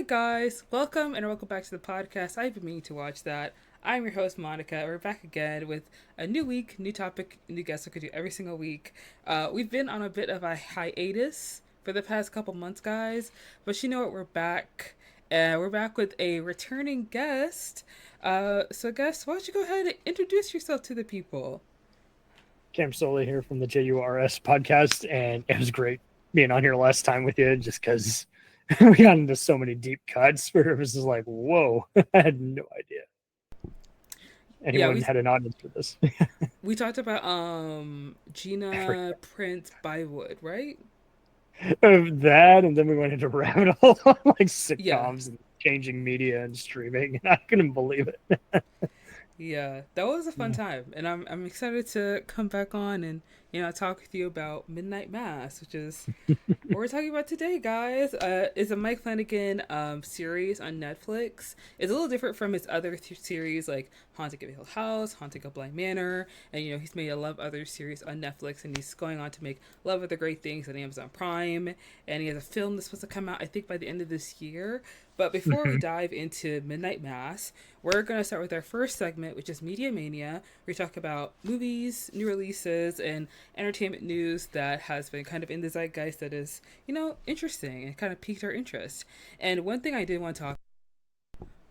Hi guys, welcome back to the podcast. I've been meaning to watch that. I'm your host Monica. We're back again with a new week, new topic, new guests we could do every single week. We've been on a bit of a hiatus for the past couple months, guys, but you know what? We're back. We're back with a returning guest. So guest, why don't you go ahead and introduce yourself to the people? Cam Sully here from the JURS podcast, and it was great being on here last time with you just because we got into so many deep cuts where it was just like, whoa, I had no idea Yeah, anyone had an audience for this. we talked about Gina Everything. Prince Bywood, right? That, and then we went into rabbit hole on like Yeah. sitcoms and changing media and streaming, and I couldn't believe it. Yeah, that was a fun time, and I'm excited to come back on and talk with you about Midnight Mass, which is what we're talking about today, guys. It's a Mike Flanagan series on Netflix. It's a little different from his other series like Haunting of Hill House, Haunting of Bly Manor, and he's made a lot of other series on Netflix, and he's going on to make a lot of other great things on Amazon Prime, and he has a film that's supposed to come out I think by the end of this year. But before we dive into Midnight Mass, we're going to start with our first segment, which is Media Mania. Where we talk about movies, new releases, and entertainment news that has been kind of in the zeitgeist that is, interesting and kind of piqued our interest. And one thing I did want to talk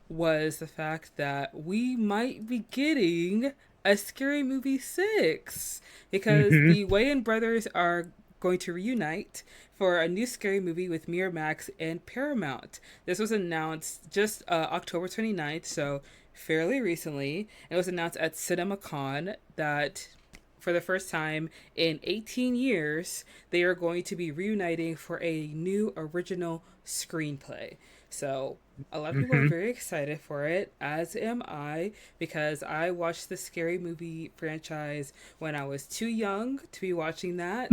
was the fact that we might be getting a Scary Movie 6 because Mm-hmm. the Wayans brothers are going to reunite for a new scary movie with Mirror Max and Paramount. This was announced just October 29th, so fairly recently. And it was announced at CinemaCon that for the first time in 18 years, they are going to be reuniting for a new original screenplay. So a lot of people are Mm-hmm. very excited for it, as am I, because I watched the scary movie franchise when I was too young to be watching that.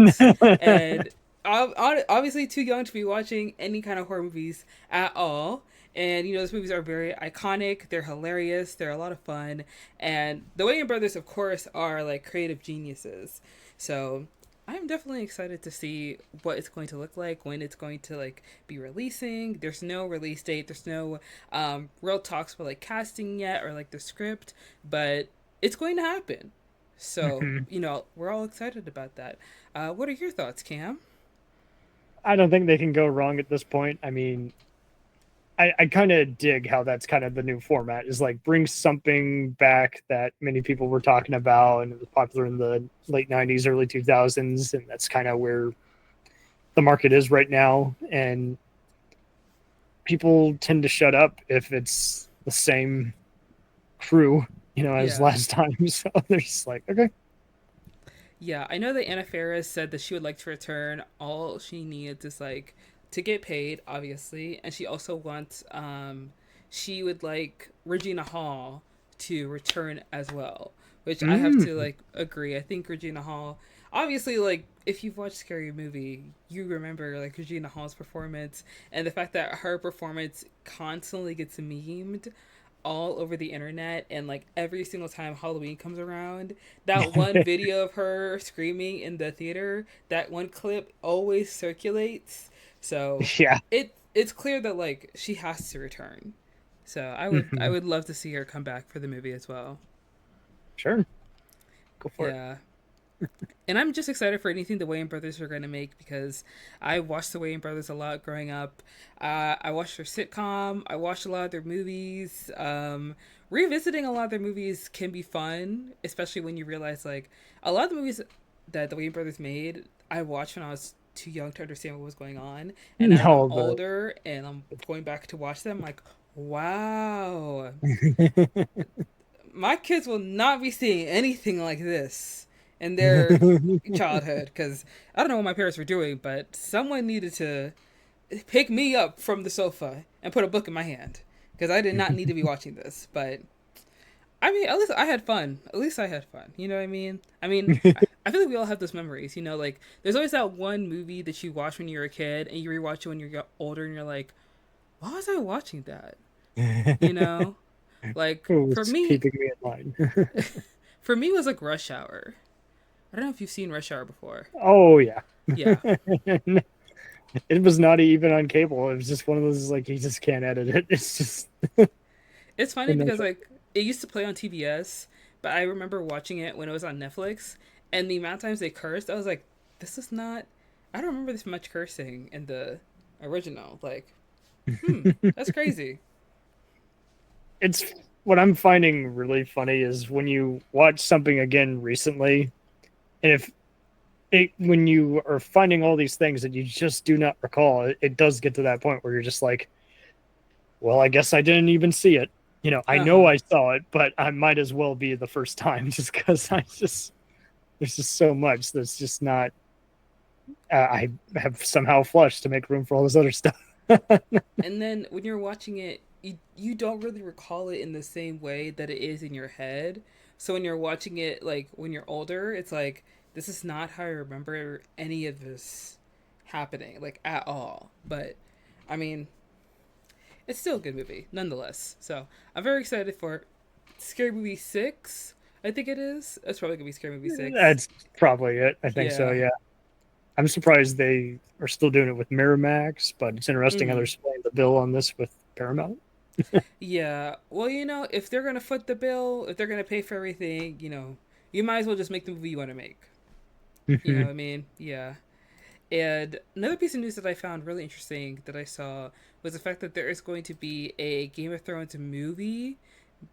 And obviously too young to be watching any kind of horror movies at all. And those movies are very iconic. They're hilarious. They're a lot of fun. And the Wayans brothers, of course, are like creative geniuses. So I'm definitely excited to see what it's going to look like when it's going to like be releasing. There's no release date. There's no real talks about like casting yet or like the script, but it's going to happen. So we're all excited about that. What are your thoughts, Cam? I don't think they can go wrong at this point. I mean, I kind of dig how that's kind of the new format is like bring something back that many people were talking about and it was popular in the late 90s, early 2000s. And that's kind of where the market is right now. And people tend to shut up if it's the same crew, as Yeah. last time. So they're just like, okay. Yeah, I know that Anna Faris said that she would like to return. All she needs is like to get paid, obviously, and she also wants she would like Regina Hall to return as well, which I have to Mm. like agree. I think Regina Hall, obviously, like if you've watched Scary Movie, you remember like Regina Hall's performance and the fact that her performance constantly gets memed all over the internet, and like every single time Halloween comes around, that one video of her screaming in the theater, that one clip always circulates. So Yeah. it's clear that like she has to return. So I Mhm. would love to see her come back for the movie as well. Sure. Go for it. Yeah. And I'm just excited for anything the Wayans brothers are going to make because I watched the Wayans brothers a lot growing up. I watched their sitcom. I watched a lot of their movies. Revisiting a lot of their movies can be fun, especially when you realize like a lot of the movies that the Wayans brothers made, I watched when I was too young to understand what was going on, and now that I'm No, older and I'm going back to watch them, like, wow, my kids will not be seeing anything like this in their childhood because I don't know what my parents were doing, but someone needed to pick me up from the sofa and put a book in my hand because I did not need to be watching this. But I mean, at least I had fun. At least I had fun. You know what I mean? I feel like we all have those memories. Like there's always that one movie that you watch when you're a kid and you rewatch it when you're older and you're like, why was I watching that? You know, like Who was keeping me in line? for me it was like Rush Hour. I don't know if you've seen Rush Hour before. Oh yeah. Yeah. It was not even on cable. It was just one of those like you just can't edit it. It's just It's funny and because like it used to play on TBS, but I remember watching it when it was on Netflix, and the amount of times they cursed, I was like, this is not. I don't remember this much cursing in the original. Like, that's crazy. it's what I'm finding really funny is when you watch something again recently, and if when you are finding all these things that you just do not recall, it does get to that point where you're just like, well, I guess I didn't even see it. I Uh know huh. I saw it, but I might as well be the first time just because there's just so much that's just not. I have somehow flushed to make room for all this other stuff. And then when you're watching it, you don't really recall it in the same way that it is in your head. So when you're watching it, like when you're older, it's like this is not how I remember any of this happening, like at all. But I mean, it's still a good movie nonetheless. So I'm very excited for Scary Movie 6. I think it is. It's probably gonna be Scary Movie 6. That's probably it. I think so. Yeah. Yeah, I'm surprised they are still doing it with Miramax, but it's interesting how they're Mm. splitting the bill on this with Paramount. Yeah. Well, if they're gonna foot the bill, if they're gonna pay for everything, you might as well just make the movie you want to make. You know what I mean? Yeah. And another piece of news that I found really interesting that I saw was the fact that there is going to be a Game of Thrones movie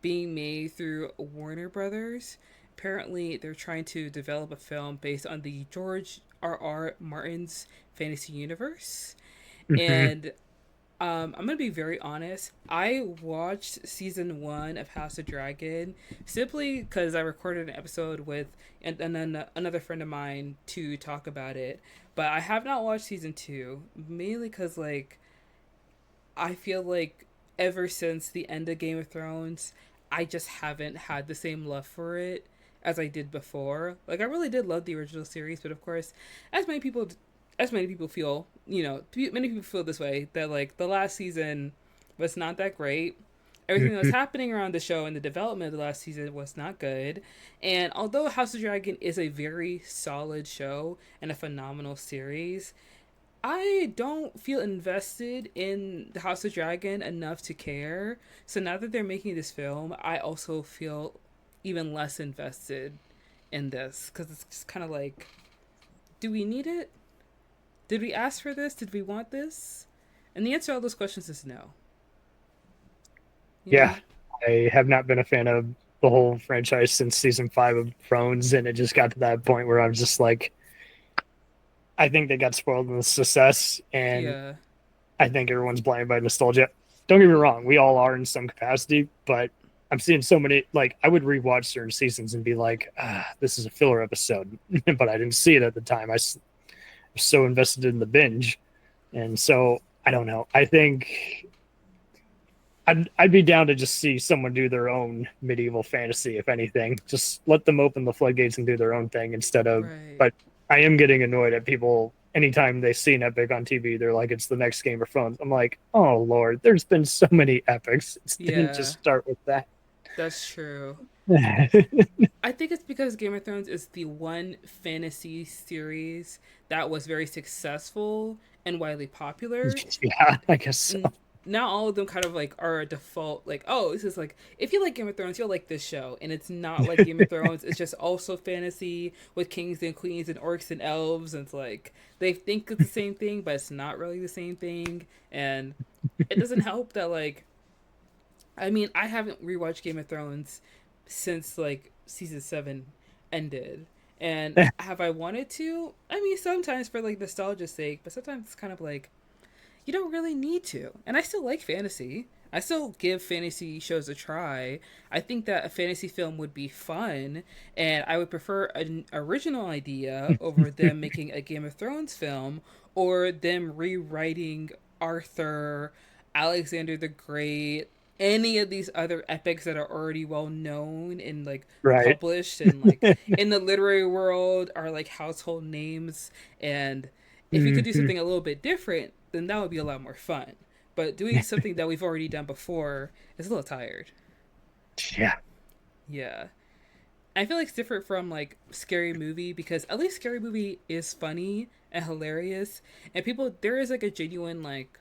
being made through Warner Brothers. Apparently, they're trying to develop a film based on the George R. Martin's fantasy universe. And I'm gonna be very honest. I watched season 1 of House of Dragon simply because I recorded an episode with and then another friend of mine to talk about it. But I have not watched season 2 mainly because like I feel like ever since the end of Game of Thrones, I just haven't had the same love for it as I did before. Like I really did love the original series, but of course, as many people as many people feel, many people feel this way that like the last season was not that great. Everything that was happening around the show and the development of the last season was not good. And although House of Dragon is a very solid show and a phenomenal series, I don't feel invested in the House of Dragon enough to care. So now that they're making this film, I also feel even less invested in this because it's just kind of like, do we need it? Did we ask for this? Did we want this? And the answer to all those questions is no. You Yeah, know? I have not been a fan of the whole franchise since season 5 of Thrones, and it just got to that point where I was just like, I think they got spoiled in the success, and Yeah. I think everyone's blinded by nostalgia. Don't get me wrong, we all are in some capacity, but I'm seeing so many like I would rewatch certain seasons and be like, this is a filler episode, but I didn't see it at the time. I was so invested in the binge, and so I don't know. I think I'd be down to just see someone do their own medieval fantasy, if anything. Just let them open the floodgates and do their own thing instead of. Right. But I am getting annoyed at people anytime they see an epic on TV. They're like, it's the next Game of Thrones. I'm like, oh Lord, there's been so many epics. It didn't just Yeah. start with that. That's true. I think it's because Game of Thrones is the one fantasy series that was very successful and widely popular. Yeah, I guess so. Now all of them kind of like are a default like, oh, this is like, if you like Game of Thrones, you'll like this show. And it's not like Game of Thrones. It's just also fantasy with kings and queens and orcs and elves, and it's like they think it's the same thing, but it's not really the same thing. And it doesn't help that like, I mean, I haven't rewatched Game of Thrones since like season 7 ended. And have I wanted to? I mean, sometimes for like nostalgia's sake, but sometimes it's kind of like you don't really need to. And I still like fantasy. I still give fantasy shows a try. I think that a fantasy film would be fun, and I would prefer an original idea over them making a Game of Thrones film or them rewriting Arthur, Alexander the Great, any of these other epics that are already well known and like Right. published and like in the literary world are like household names. And if you could do Mm-hmm. something a little bit different, then that would be a lot more fun. But doing something that we've already done before is a little tired. Yeah. Yeah. I feel like it's different from like Scary Movie because at least Scary Movie is funny and hilarious, and people there is like a genuine like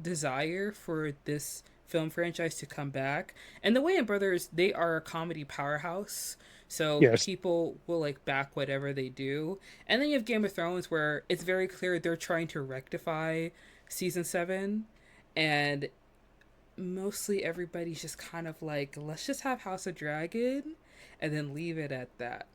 desire for this film franchise to come back. And the Wayans brothers, they are a comedy powerhouse. So Yes. people will like back whatever they do. And then you have Game of Thrones where it's very clear they're trying to rectify season 7 and mostly everybody's just kind of like let's just have House of Dragon and then leave it at that.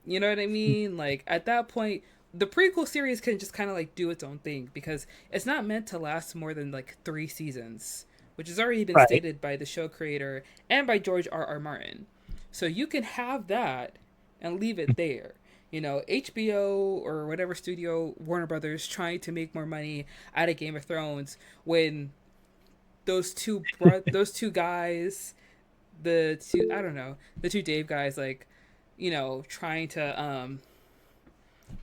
You know what I mean? Like at that point, the prequel series can just kind of like do its own thing because it's not meant to last more than like 3 seasons, which has already been Right. stated by the show creator and by George R. Martin. So you can have that and leave it there. You know, HBO or whatever studio, Warner Brothers, trying to make more money out of Game of Thrones when those two guys, the two I don't know, the two Dave guys, like, you know, trying to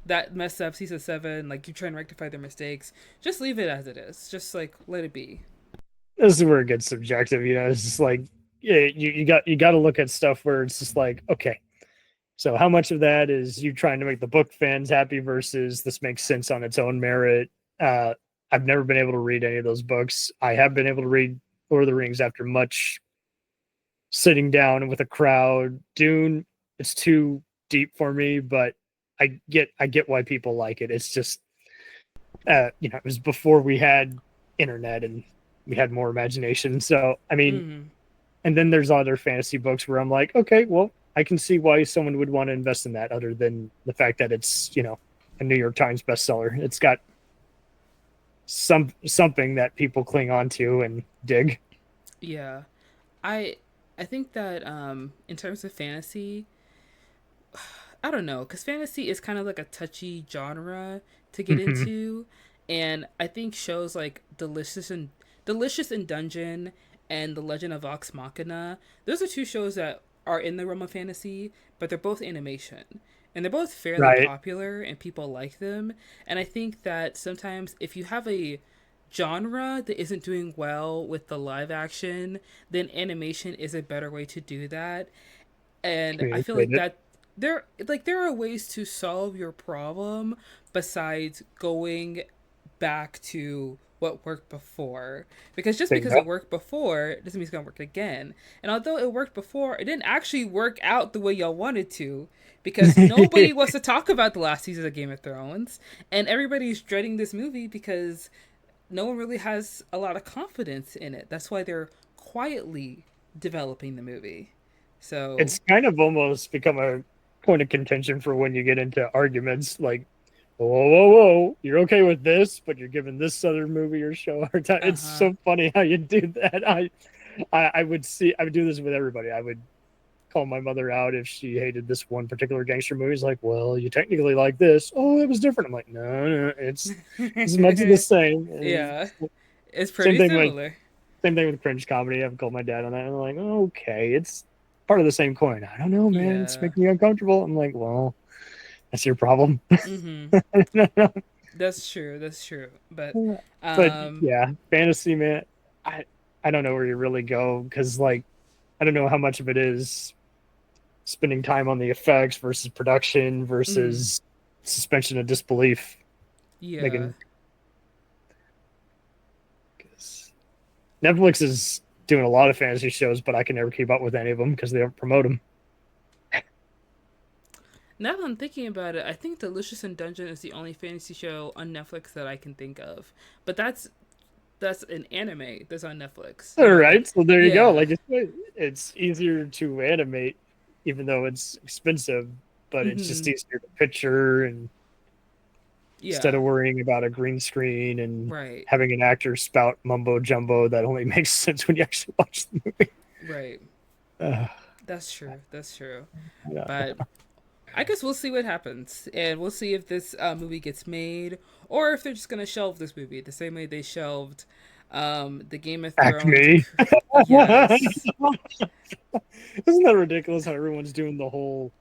that messed up season 7, like you trying to rectify their mistakes. Just leave it as it is. Just like let it be. This is where it gets subjective. It's just like, yeah, you got to look at stuff where it's just like, okay, so how much of that is you trying to make the book fans happy versus this makes sense on its own merit? Uh, I've never been able to read any of those books. I have been able to read Lord of the Rings after much sitting down with a crowd. Dune, it's too deep for me, but I get why people like it. It's just it was before we had internet and we had more imagination. So I mean, Mm, and then there's other fantasy books where I'm like, okay, well, I can see why someone would want to invest in that, other than the fact that it's a New York Times bestseller. It's got something that people cling on to and dig. yeah. I I think that in terms of fantasy, I don't know, cuz fantasy is kind of like a touchy genre to get Mhm. into, and I think shows like Delicious in Dungeon and The Legend of Vox Machina, those are two shows that are in the realm of fantasy, but they're both animation. And they're both fairly Right. popular and people like them. And I think that sometimes if you have a genre that isn't doing well with the live action, then animation is a better way to do that. And I feel Communicate like it. that there are ways to solve your problem besides going back to what worked before, because just because Bingo. it worked before doesn't mean it's gonna work again. And although it worked before, it didn't actually work out the way y'all wanted to, because nobody wants to talk about the last season of Game of Thrones, and everybody's dreading this movie because no one really has a lot of confidence in it. That's why they're quietly developing the movie. So It's kind of almost become a point of contention for when you get into arguments like, whoa, whoa, whoa, you're okay with this, but you're giving this other movie or show a hard time. uh It's huh. so funny how you do that. I would do this with everybody. I would call my mother out if she hated this one particular gangster movie. It's like, well, you technically like this. Oh, it was different. I'm like, no, no, it's as much of the same. Yeah, it's Same pretty thing with similar. same thing with cringe comedy. I've called my dad on that. And I'm like, okay, it's part of the same coin. I don't know, man. It's Yeah. making me uncomfortable. I'm like, well, that's your problem. Mm-hmm. But That's true. That's true. But um yeah, fantasy, man. I I don't know where you really go because like I don't know how much of it is spending time on the effects versus production mm, versus suspension of disbelief. yeah. Making because Netflix is doing a lot of fantasy shows, but I can never keep up with any of them because they don't promote them. Now that I'm thinking about it, I think Delicious in Dungeon is the only fantasy show on Netflix that I can think of. But that's an anime that's on Netflix. You All know, right, like so there you go. yeah. Like it's easier to animate, even though it's expensive, but it's just Mm-hmm. easier to picture and instead Yeah. of worrying about a green screen and Right. having an actor spout mumbo jumbo that only makes sense when you actually watch the movie. Right. Uh, That's true. That's true. yeah. But I guess we'll see what happens, and we'll see if this movie gets made, or if they're just gonna shelve this movie the same way they shelved the Game of Thrones. Acme. Yes, Isn't that ridiculous how everyone's doing the whole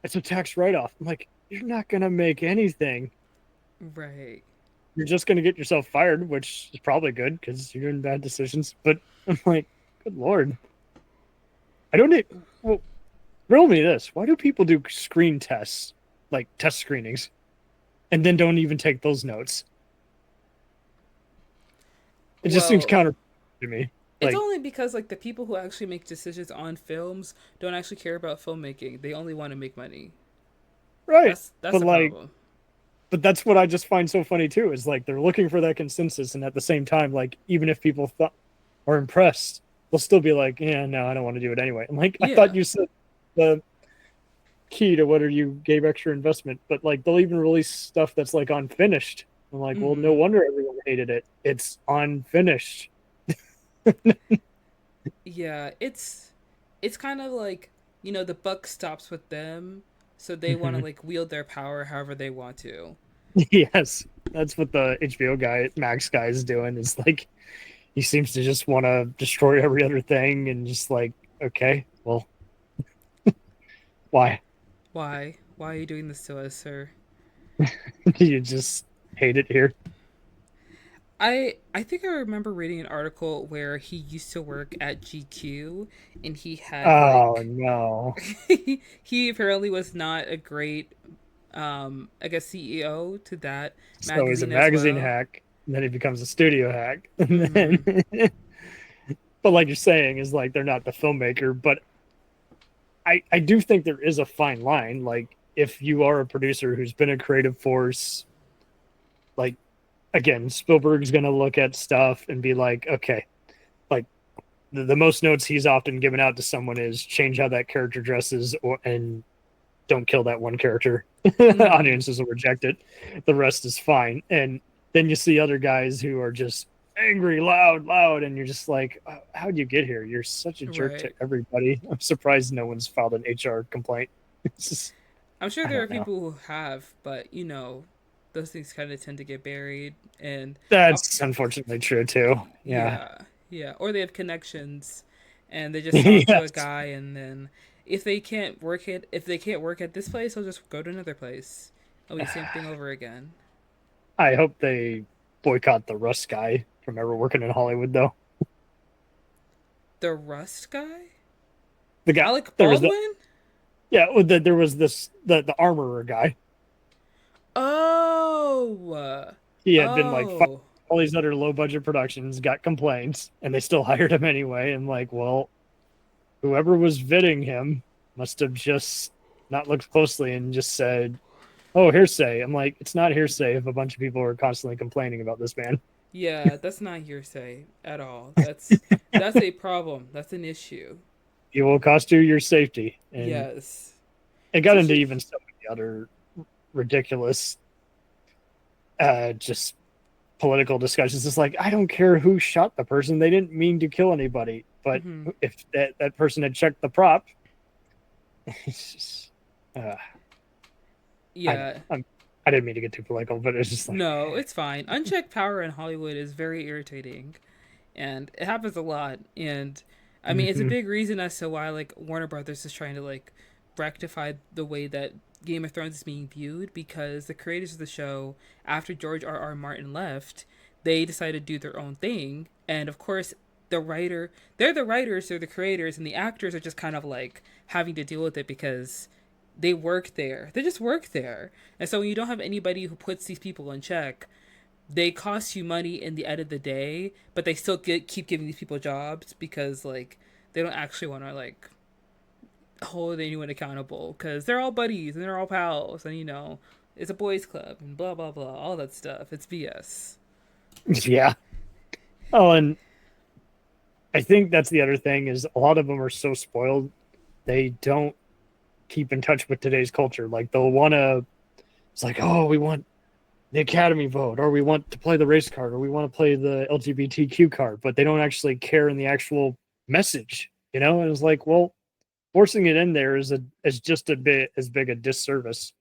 it's a tax write off? I'm like, you're not gonna make anything. right. You're just gonna get yourself fired, which is probably good because you're doing bad decisions. But I'm like, good lord. I don't need well, Riddle me this: why do people do screen tests, like test screenings, and then don't even take those notes? It just seems Well, counter to me. it's Like, only because like the people who actually make decisions on films don't actually care about filmmaking. They only want to make money. right, That's but the like, problem. but that's what I just find so funny too. Is like they're looking for that consensus, and at the same time, like even if people thought are impressed, they'll still be like, "Yeah, no, I don't want to do it anyway." I'm like, I thought Yeah. you said the key to whether you gave extra investment, but like they'll even release stuff that's like unfinished. I'm like, well, no Mm-hmm. wonder everyone hated it. It's unfinished. Yeah. It's kind of like the buck stops with them, so they want to like wield their power however they want to. Yes, that's what the HBO guy, Max guy, is doing. Is like he seems to just want to destroy every other thing, and just like, okay, well, why? Why? Why are you doing this to us, sir? You just hate it here. I think I remember reading an article where he used to work at GQ and he had Oh like no! he apparently was not a great I guess CEO to that So he's a magazine as magazine well. hack, and then he becomes a studio hack, and Mhm. then, but like you're saying, is like they're not the filmmaker, but I do think there is a fine line. Like if you are a producer who's been a creative force, like again, Spielberg's gonna look at stuff and be like, okay, like the most notes he's often given out to someone is change how that character dresses and don't kill that one character. Mhm. Audiences will reject it. The rest is fine. And then you see other guys who are just angry, loud, and you're just like, how'd you get here? You're such a jerk to Right. everybody. I'm surprised no one's filed an HR complaint. It's just, I'm sure I there are don't know. people who have, but those things kind of tend to get buried and I'll, That's unfortunately true too. Yeah. yeah, yeah, or they have connections and they just talk to a Yes. guy and then if they can't work at this place, they'll just go to another place. It'll be the same thing over again. I hope they boycott the Rust guy from ever working in Hollywood, though. The Rust guy? The guy, Alec there was the, Baldwin? yeah, there was the armorer guy. Oh. He had been like Oh. all these other low budget productions, got complaints, and they still hired him anyway. And like, well, whoever was vetting him must have just not looked closely and just said, "Oh, hearsay." I'm like, it's not hearsay if a bunch of people are constantly complaining about this man. Yeah, that's not hearsay at all. That's a problem. That's an issue. He will cost you your safety, and Yes. it got into Especially even so many other ridiculous, just political discussions. It's like I don't care who shot the person; they didn't mean to kill anybody. But hmm if that person had checked the prop, it's just, uh, I don't yeah. know. I didn't mean to get too political, but it's just like, No, it's fine. Unchecked power in Hollywood is very irritating, and it happens a lot. And I mean, it's a mm-hmm. big reason as to why like Warner Brothers is trying to like rectify the way that Game of Thrones is being viewed because the creators of the show, after George R. Martin left, they decided to do their own thing, and of course. They're the writers, they're the creators, and the actors are just kind of like having to deal with it because they work there. They just work there. And so when you don't have anybody who puts these people in check, they cost you money in the end of the day, but they still keep giving these people jobs because like they don't actually want to like hold anyone accountable because they're all buddies and they're all pals and it's a boys club and blah blah blah all that stuff. It's BS. Yeah. Oh, and I think that's the other thing is a lot of them are so spoiled they don't keep in touch with today's culture. Like they'll want to. It's like, oh, we want the Academy vote, or we want to play the race card, or we want to play the LGBTQ card, but they don't actually care in the actual message, you know? And it's like, well, forcing it in there is just a bit as big a disservice.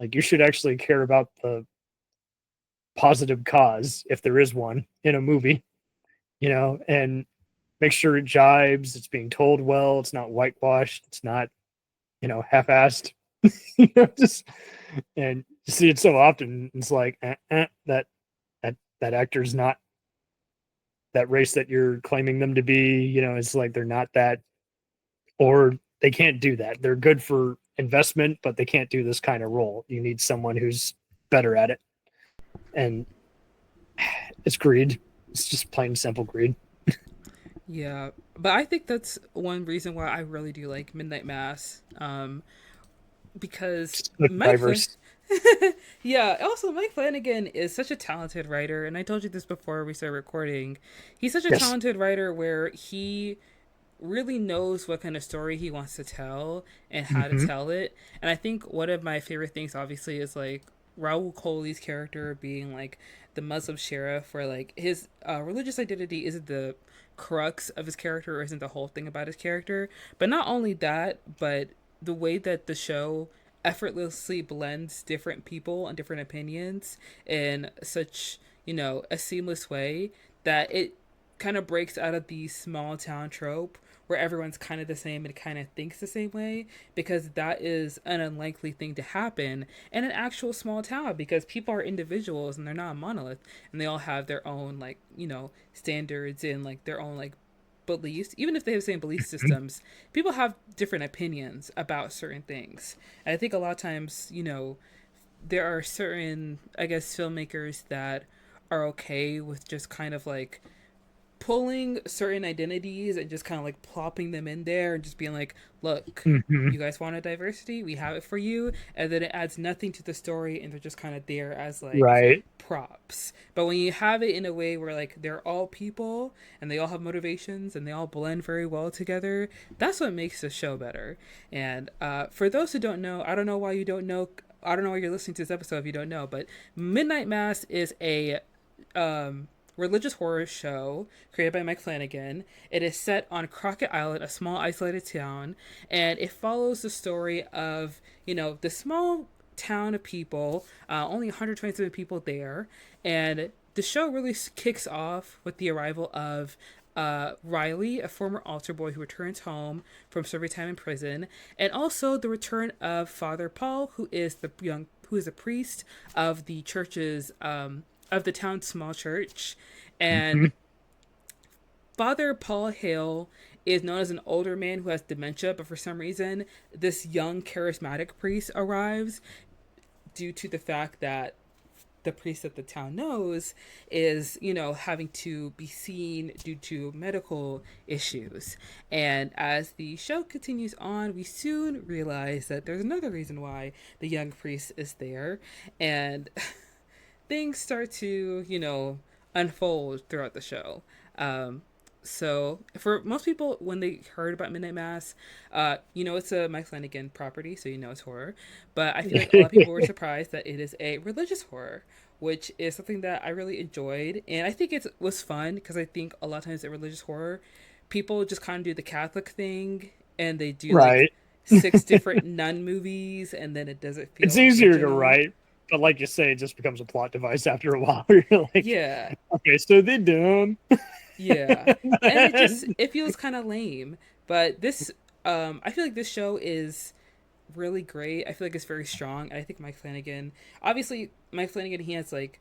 Like you should actually care about the positive cause, if there is one, in a movie, you know, and make sure it jibes, it's being told well, it's not whitewashed, it's not, half-assed. Just and you see it so often. It's like that actor's not that race that you're claiming them to be. It's like they're not that, or they can't do that. They're good for investment, but they can't do this kind of role. You need someone who's better at it. And it's greed. It's just plain simple greed. Yeah, but I think that's one reason why I really do like Midnight Mass. Because So Mike Flynn. diverse. Yeah, also Mike Flanagan is such a talented writer, and I told you this before we started recording. He's such a Yes. talented writer where he really knows what kind of story he wants to tell and how to Mm-hmm. tell it. And I think one of my favorite things, obviously, is like Raul Coley's character being like the Muslim sheriff, where like his religious identity isn't the crux of his character or isn't the whole thing about his character. But not only that, but the way that the show effortlessly blends different people and different opinions in such, a seamless way that it kind of breaks out of the small town trope where everyone's kind of the same and kind of thinks the same way, because that is an unlikely thing to happen in an actual small town, because people are individuals and they're not a monolith, and they all have their own like, standards and like their own like beliefs. Even if they have the same belief systems, people have different opinions about certain things. And I think a lot of times, there are certain, I guess, filmmakers that are okay with just kind of like pulling certain identities and just kind of like plopping them in there and just being like, look, Mm-hmm. you guys want a diversity, we have it for you. And then it adds nothing to the story and they're just kind of there as like Right. props. But when you have it in a way where like they're all people and they all have motivations and they all blend very well together, that's what makes the show better. And for those who don't know, I don't know why you don't know, I don't know why you're listening to this episode if you don't know, but Midnight Mass is a religious horror show created by Mike Flanagan. It is set on Crockett Island, a small isolated town, and it follows the story of, the small town of people, only 127 people there. And the show really kicks off with the arrival of Riley, a former altar boy who returns home from serving time in prison, and also the return of Father Paul, who is a priest of the church's of the town's small church. Mm-hmm. And Father Paul Hale is known as an older man who has dementia, but for some reason, this young charismatic priest arrives due to the fact that the priest that the town knows is, having to be seen due to medical issues. And as the show continues on, we soon realize that there's another reason why the young priest is there. And things start to, unfold throughout the show. So for most people, when they heard about Midnight Mass, it's a Mike Flanagan property, so it's horror. But I feel like a lot of people were surprised that it is a religious horror, which is something that I really enjoyed, and I think it was fun because I think a lot of times in religious horror, people just kind of do the Catholic thing, and they do like Right. six different nun movies, and then it doesn't It's feel easier to original. write, but like you say, it just becomes a plot device after a while. You're like, Yeah, okay, so they're dumb. yeah, and it feels kind of lame. But this, I feel like this show is really great. I feel like it's very strong, and I think Mike Flanagan. Obviously, Mike Flanagan, he has like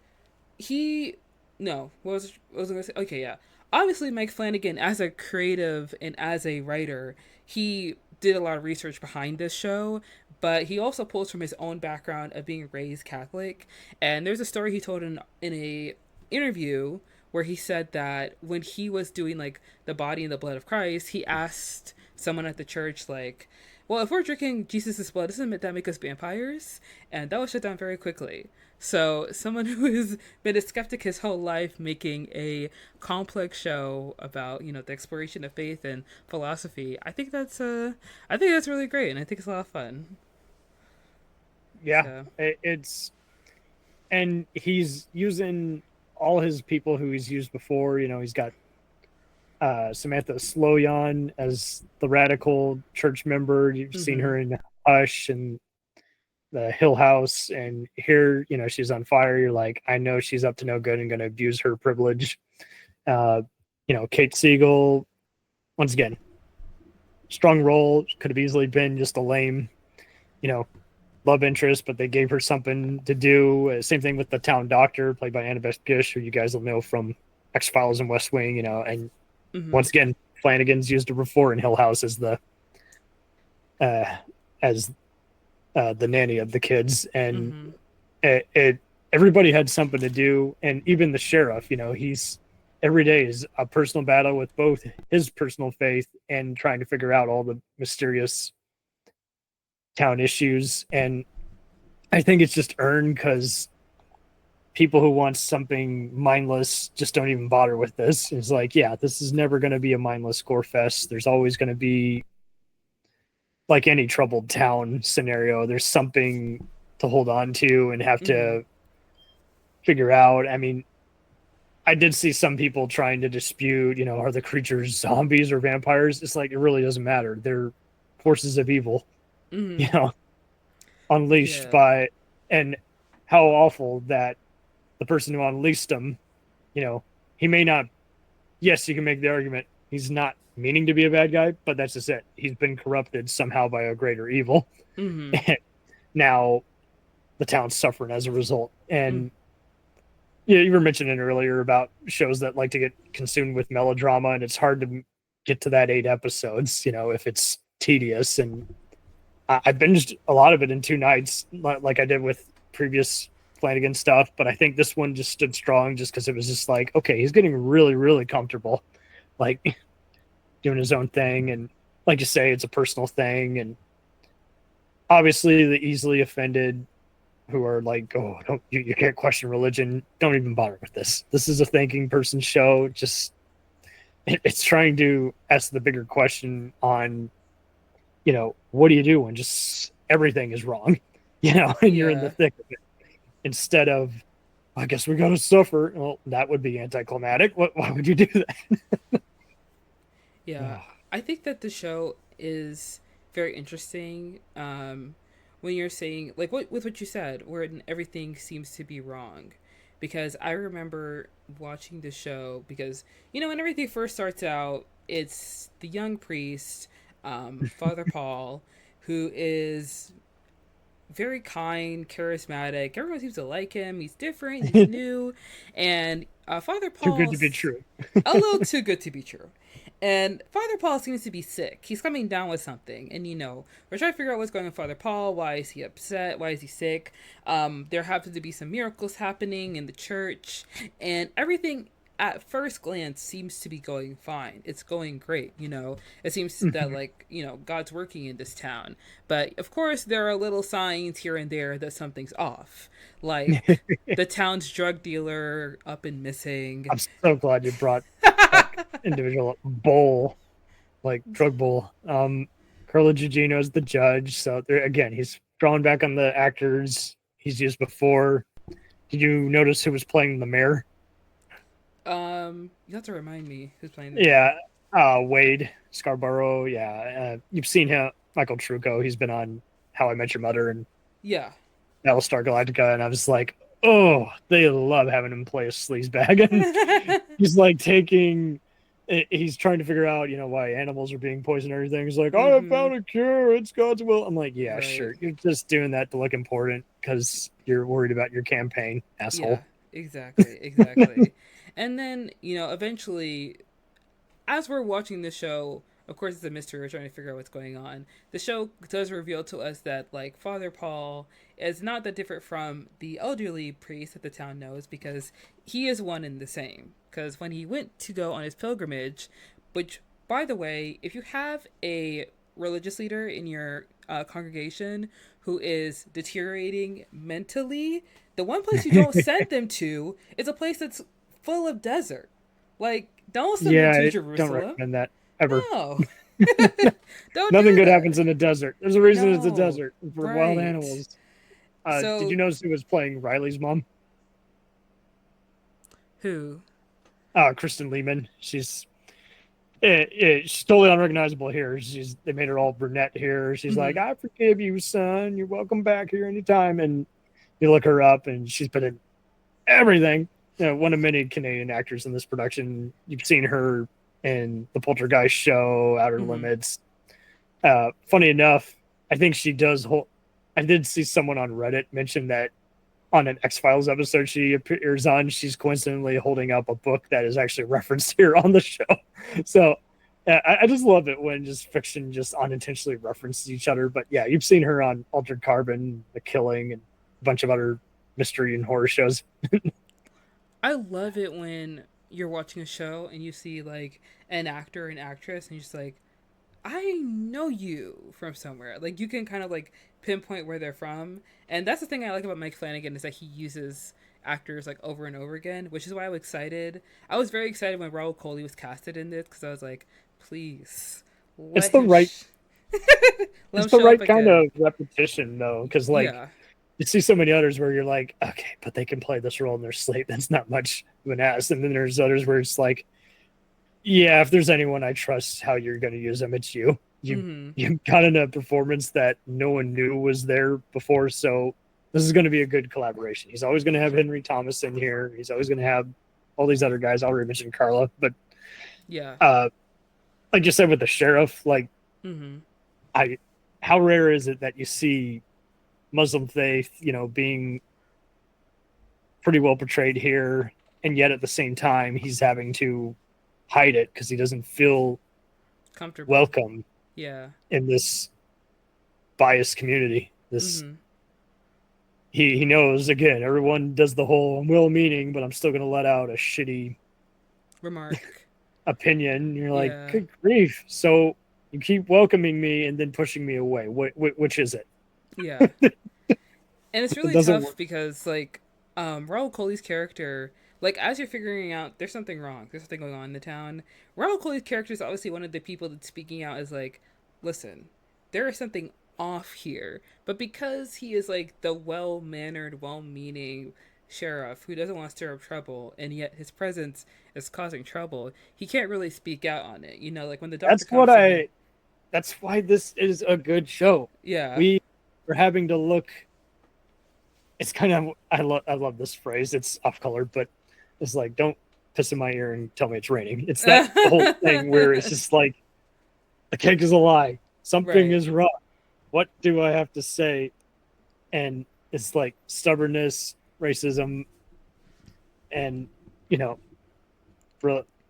he no what was I gonna say? Okay, yeah. Obviously, Mike Flanagan, as a creative and as a writer, he did a lot of research behind this show, but he also pulls from his own background of being raised Catholic. And there's a story he told in a interview where he said that when he was doing like the body and the blood of Christ, he asked someone at the church like, well, if we're drinking Jesus' blood, doesn't that make us vampires? And that was shut down very quickly. So, someone who has been a skeptic his whole life making a complex show about, the exploration of faith and philosophy, I think that's really great, and I think it's a lot of fun. Yeah, So, it's and he's using all his people who he's used before. He's got Samantha Sloyan as the radical church member. You've seen mm-hmm, her in Hush and the Hill House, and here, she's on fire. You're like, I know she's up to no good and going to abuse her privilege. Uh, Kate Siegel, once again, strong role. Could have easily been just a lame, you know, love interest, but they gave her something to do. Same thing with the town doctor, played by Annabeth Gish, who you guys will know from X Files and West Wing. And mm-hmm, once again, Flanagan's used her before in Hill House as the uh, as the nanny of the kids, and Mm-hmm. it everybody had something to do, and even the sheriff, he's every day is a personal battle with both his personal faith and trying to figure out all the mysterious town issues. And I think it's just earned because people who want something mindless just don't even bother with this. It's like, yeah, this is never going to be a mindless gore fest. There's always going to be, like any troubled town scenario, there's something to hold on to and have Mm-hmm. to figure out. I mean, I did see some people trying to dispute, are the creatures zombies or vampires? It's like, it really doesn't matter. They're forces of evil, you Mm-hmm. know, unleashed Yeah. by, and how awful that the person who unleashed them, you know, he may not, yes, you can make the argument he's not meaning to be a bad guy, but that's just it. He's been corrupted somehow by a greater evil. Mm-hmm. And now the town's suffering as a result. Mm. And you were mentioning earlier about shows that like to get consumed with melodrama, and it's hard to get to that 8 episodes, if it's tedious. And I binged a lot of it in 2 nights, like I did with previous Flanagan stuff. But I think this one just stood strong just because it was just like, okay, he's getting really, really comfortable, like doing his own thing. And like you say, it's a personal thing. And obviously, the easily offended who are like, oh, don't you can't question religion. Don't even bother with this. This is a thinking person show. Just it's trying to ask the bigger question on, what do you do when just everything is wrong, and you're in the Yeah. thick of it instead of, I guess we got to suffer. Well, that would be anticlimactic. Why would you do Yeah. that? I think that the show is very interesting. When you're saying like with what you said, where everything seems to be wrong, because I remember watching the show because when everything first starts out, it's the young priest, Father Paul, who is very kind, charismatic. Everyone seems to like him. He's different. He's new, and Father Too good Paul, to be true. a little too good to be true. And Father Paul seems to be sick. He's coming down with something, and we're trying to figure out what's going on with Father Paul. Why is he upset? Why is he sick? There happen to be some miracles happening in the church, and everything at first glance seems to be going fine. It's going great. It seems that like God's working in this town, but of course there are little signs here and there that something's off, like the town's drug dealer up and missing. I'm so glad you brought that individual up. Bowl, like drug bowl. Carlo Gugino is the judge. So there again, he's drawing back on the actors he's used before. Did you notice who was playing the mayor? You have to remind me who's playing the Yeah, mayor. Wade Scarborough. Yeah, you've seen him, Michael Trucco. He's been on How I Met Your Mother and Yeah. Battlestar Galactica, and I was like, oh, they love having him play a sleazebag, and he's like taking. He's trying to figure out, why animals are being poisoned and everything. He's like, I have Mm-hmm. found a cure. It's God's will. I'm like, yeah, Right. sure. You're just doing that to look important because you're worried about your campaign, Yeah. asshole. Exactly. Exactly. And then eventually, as we're watching the show, of course it's a mystery. We're trying to figure out what's going on. The show does reveal to us that like Father Paul is not that different from the elderly priest that the town knows, because he is one and the same. Because when he went to go on his pilgrimage, which by the way, if you have a religious leader in your congregation who is deteriorating mentally, the one place you don't send them to is a place that's full of desert. Like, don't send them Yeah, to I don't Jerusalem. recommend that ever. No. Don't Nothing do good that. happens in a desert. There's a reason it's a No. desert for wild Right. animals. Did you So, notice who was playing Riley's mom? who? Kristen Lehman. She's totally unrecognizable here. They made her all brunette here. She's like, Mm-hmm. I forgive you, son. You're welcome back here anytime. And you look her up, and she's been in everything. One of many Canadian actors in this production. You've seen her in the Poltergeist show, Outer Mm-hmm. Limits. Funny enough, I think she does hold. I did see someone on Reddit mention that on an X Files episode she appears on, she's coincidentally holding up a book that is actually referenced here on the show. So Yeah, I just love it when just fiction just unintentionally references each other. But yeah, you've seen her on Altered Carbon, The Killing, and a bunch of other mystery and horror shows. I love it when you're watching a show and you see like an actor and actress and you're just like, I know you from somewhere. Like you can kind of like pinpoint where they're from. And that's the thing I like about Mike Flanagan is that he uses actors like over and over again, which is why I was excited. I was very excited when Raul Coley was casted in this because I was like, please It's let the him right let it's him the show up right kind again. of repetition though, because like Yeah. you see so many others where you're like, okay, but they can play this role in their sleep. That's not much of an ass. And then there's others where it's like, yeah, if there's anyone I trust how you're going to use them, it's you. Mm-hmm. You got in a performance that no one knew was there before, so this is going to be a good collaboration. He's always going to have Henry Thomas in here. He's always going to have all these other guys. I already mentioned Carla, but Yeah. uh, like you said with the sheriff, like Mm-hmm. I, how rare is it that you see Muslim faith, being pretty well portrayed here, and yet at the same time he's having to hide it because he doesn't feel Comfortable. welcome Yeah. in this biased community. This Mm-hmm. he knows again. Everyone does the whole "I'm well-meaning, but I'm still going to let out a shitty Remark. opinion." You're like, Yeah. good grief! So you keep welcoming me and then pushing me away. Which is it? Yeah. And it's It really doesn't tough work. because like Raul Coley's character, like as you're figuring out there's something wrong, there's something going on in the town. Raul Coley's character is obviously one of the people that's speaking out as like, listen, there is something off here. But because he is like the well mannered, well meaning sheriff who doesn't want to stir up trouble and yet his presence is causing trouble, he can't really speak out on it. You know, like when the doctor That's what comes to him. I. That's why this is a good show. Yeah. We are having to look. It's kind of I love this phrase. It's off color, but it's like don't piss in my ear and tell me it's raining. It's that whole thing where it's just like the cake is a lie. Something Right. is wrong. What do I have to say? And it's like stubbornness, racism, and you know,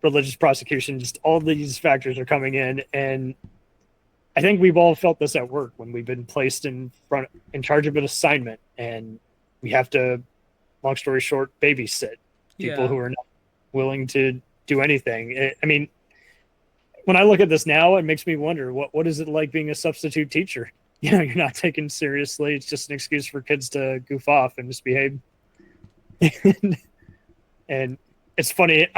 religious prosecution. Just all these factors are coming in, and I think we've all felt this at work when we've been placed in charge of an assignment, and we have to, long story short, babysit people Yeah. who are not willing to do anything. I mean, when I look at this now, it makes me wonder what is it like being a substitute teacher? You're not taken seriously. It's just an excuse for kids to goof off and misbehave. And it's funny.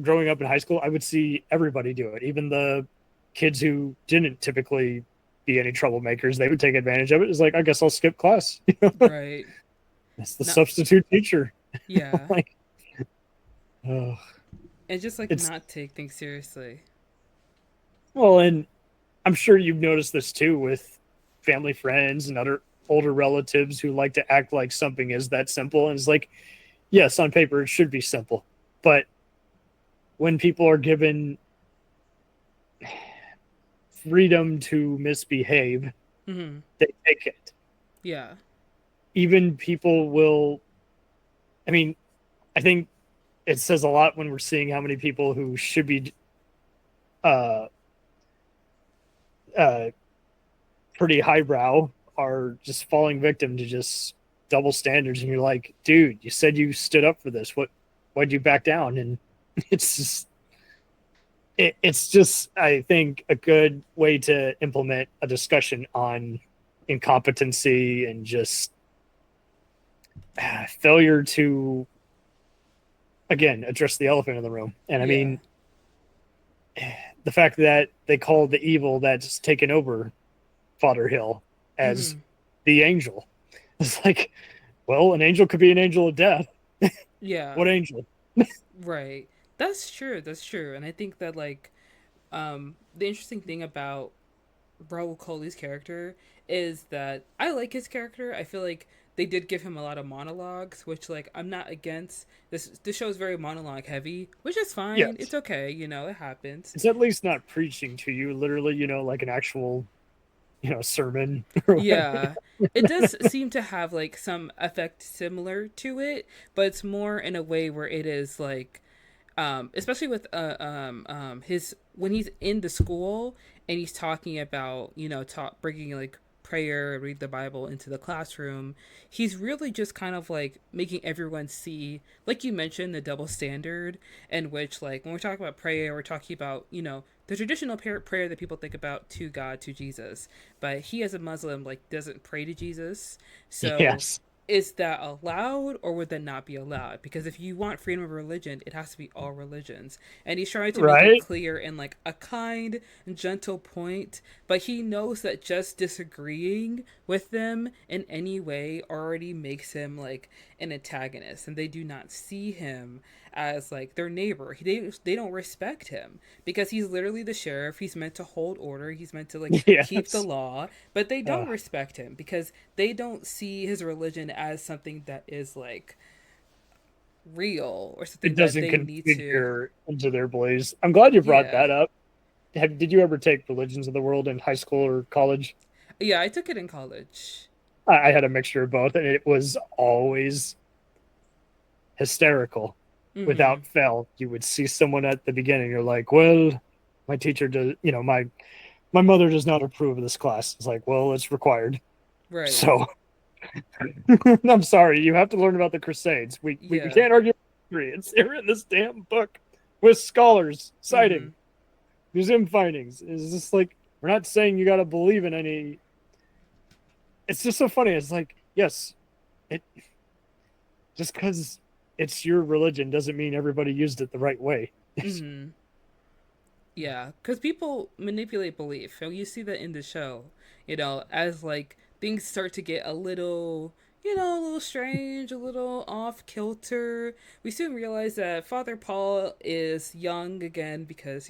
Growing up in high school, I would see everybody do it, even the kids who didn't typically be any troublemakers. They would take advantage of it. It's like, I guess I'll skip class. Right. That's the Not substitute teacher. yeah. Like, oh, And just like it's not take things seriously. well, and I'm sure you've noticed this too with family friends and other older relatives who like to act like something is that simple. And it's like, yes, on paper it should be simple, but when people are given freedom to misbehave, Mm-hmm. they take it. Yeah. Even people will, I mean, I think it says a lot when we're seeing how many people who should be uh, uh, pretty highbrow are just falling victim to just double standards. And you're like, dude, you said you stood up for this. Why'd you back down? And it's just, it's just, I think, a good way to implement a discussion on incompetency and just failure to, again, address the elephant in the room. And I Yeah. mean, the fact that they call the evil that's taken over Fodder Hill as Mm-hmm. the angel. It's like, well, an angel could be an angel of death. Yeah. What angel? Right. That's true. That's true. And I think that like the interesting thing about Raul Coley's character is that I like his character. I feel like they did give him a lot of monologues, which like I'm not against. This show is very monologue heavy, which is fine. It's Yes. okay, you know, it happens. It's at least not preaching to you, literally, like an actual, sermon or whatever. Yeah. It does seem to have like some effect similar to it, but it's more in a way where it is like especially with his when he's in the school and he's talking about, bringing like prayer, read the Bible into the classroom, he's really just kind of like making everyone see, like you mentioned, the double standard, in which, like, when we're talking about prayer, we're talking about, the traditional prayer that people think about to God, to Jesus. But he, as a Muslim, like, doesn't pray to Jesus. So Yes. is that allowed or would that not be allowed? Because if you want freedom of religion, it has to be all religions. And he's trying to make it Right? clear in like a kind, gentle point, but he knows that just disagreeing with them in any way already makes him like an antagonist, and they do not see him as like their neighbor. They don't respect him because he's literally the sheriff. He's meant to hold order. He's meant to like keep the Yes. law, but they Uh, don't respect him because they don't see his religion as something that is like real or it something that doesn't they need to. configure into their beliefs. I'm glad you brought Yeah. that up. Did you ever take Religions of the World in high school or college? Yeah, I took it in college. I had a mixture of both, and it was always hysterical. Mm-hmm. Without fail, you would see someone at the beginning. You're like, "Well, my teacher does. My mother does not approve of this class." It's like, "Well, it's required." Right. So I'm sorry, you have to learn about the Crusades. We Yeah. can't argue history. It's here in this damn book with scholars Mm-hmm. citing museum findings. It's just like we're not saying you got to believe in any. It's just so funny. It's like, yes, it just because it's your religion doesn't mean everybody used it the right way. Mm-hmm. Yeah, because people manipulate belief. So you see that in the show, as like things start to get a little, a little strange, a little off kilter. We soon realize that Father Paul is young again because,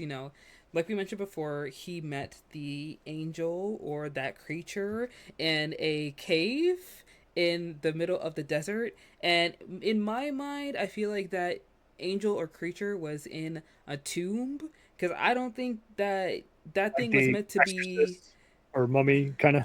like we mentioned before, he met the angel or that creature in a cave in the middle of the desert. And in my mind, I feel like that angel or creature was in a tomb because I don't think that that Like thing was the meant to be. Exorcist or Mummy kind of.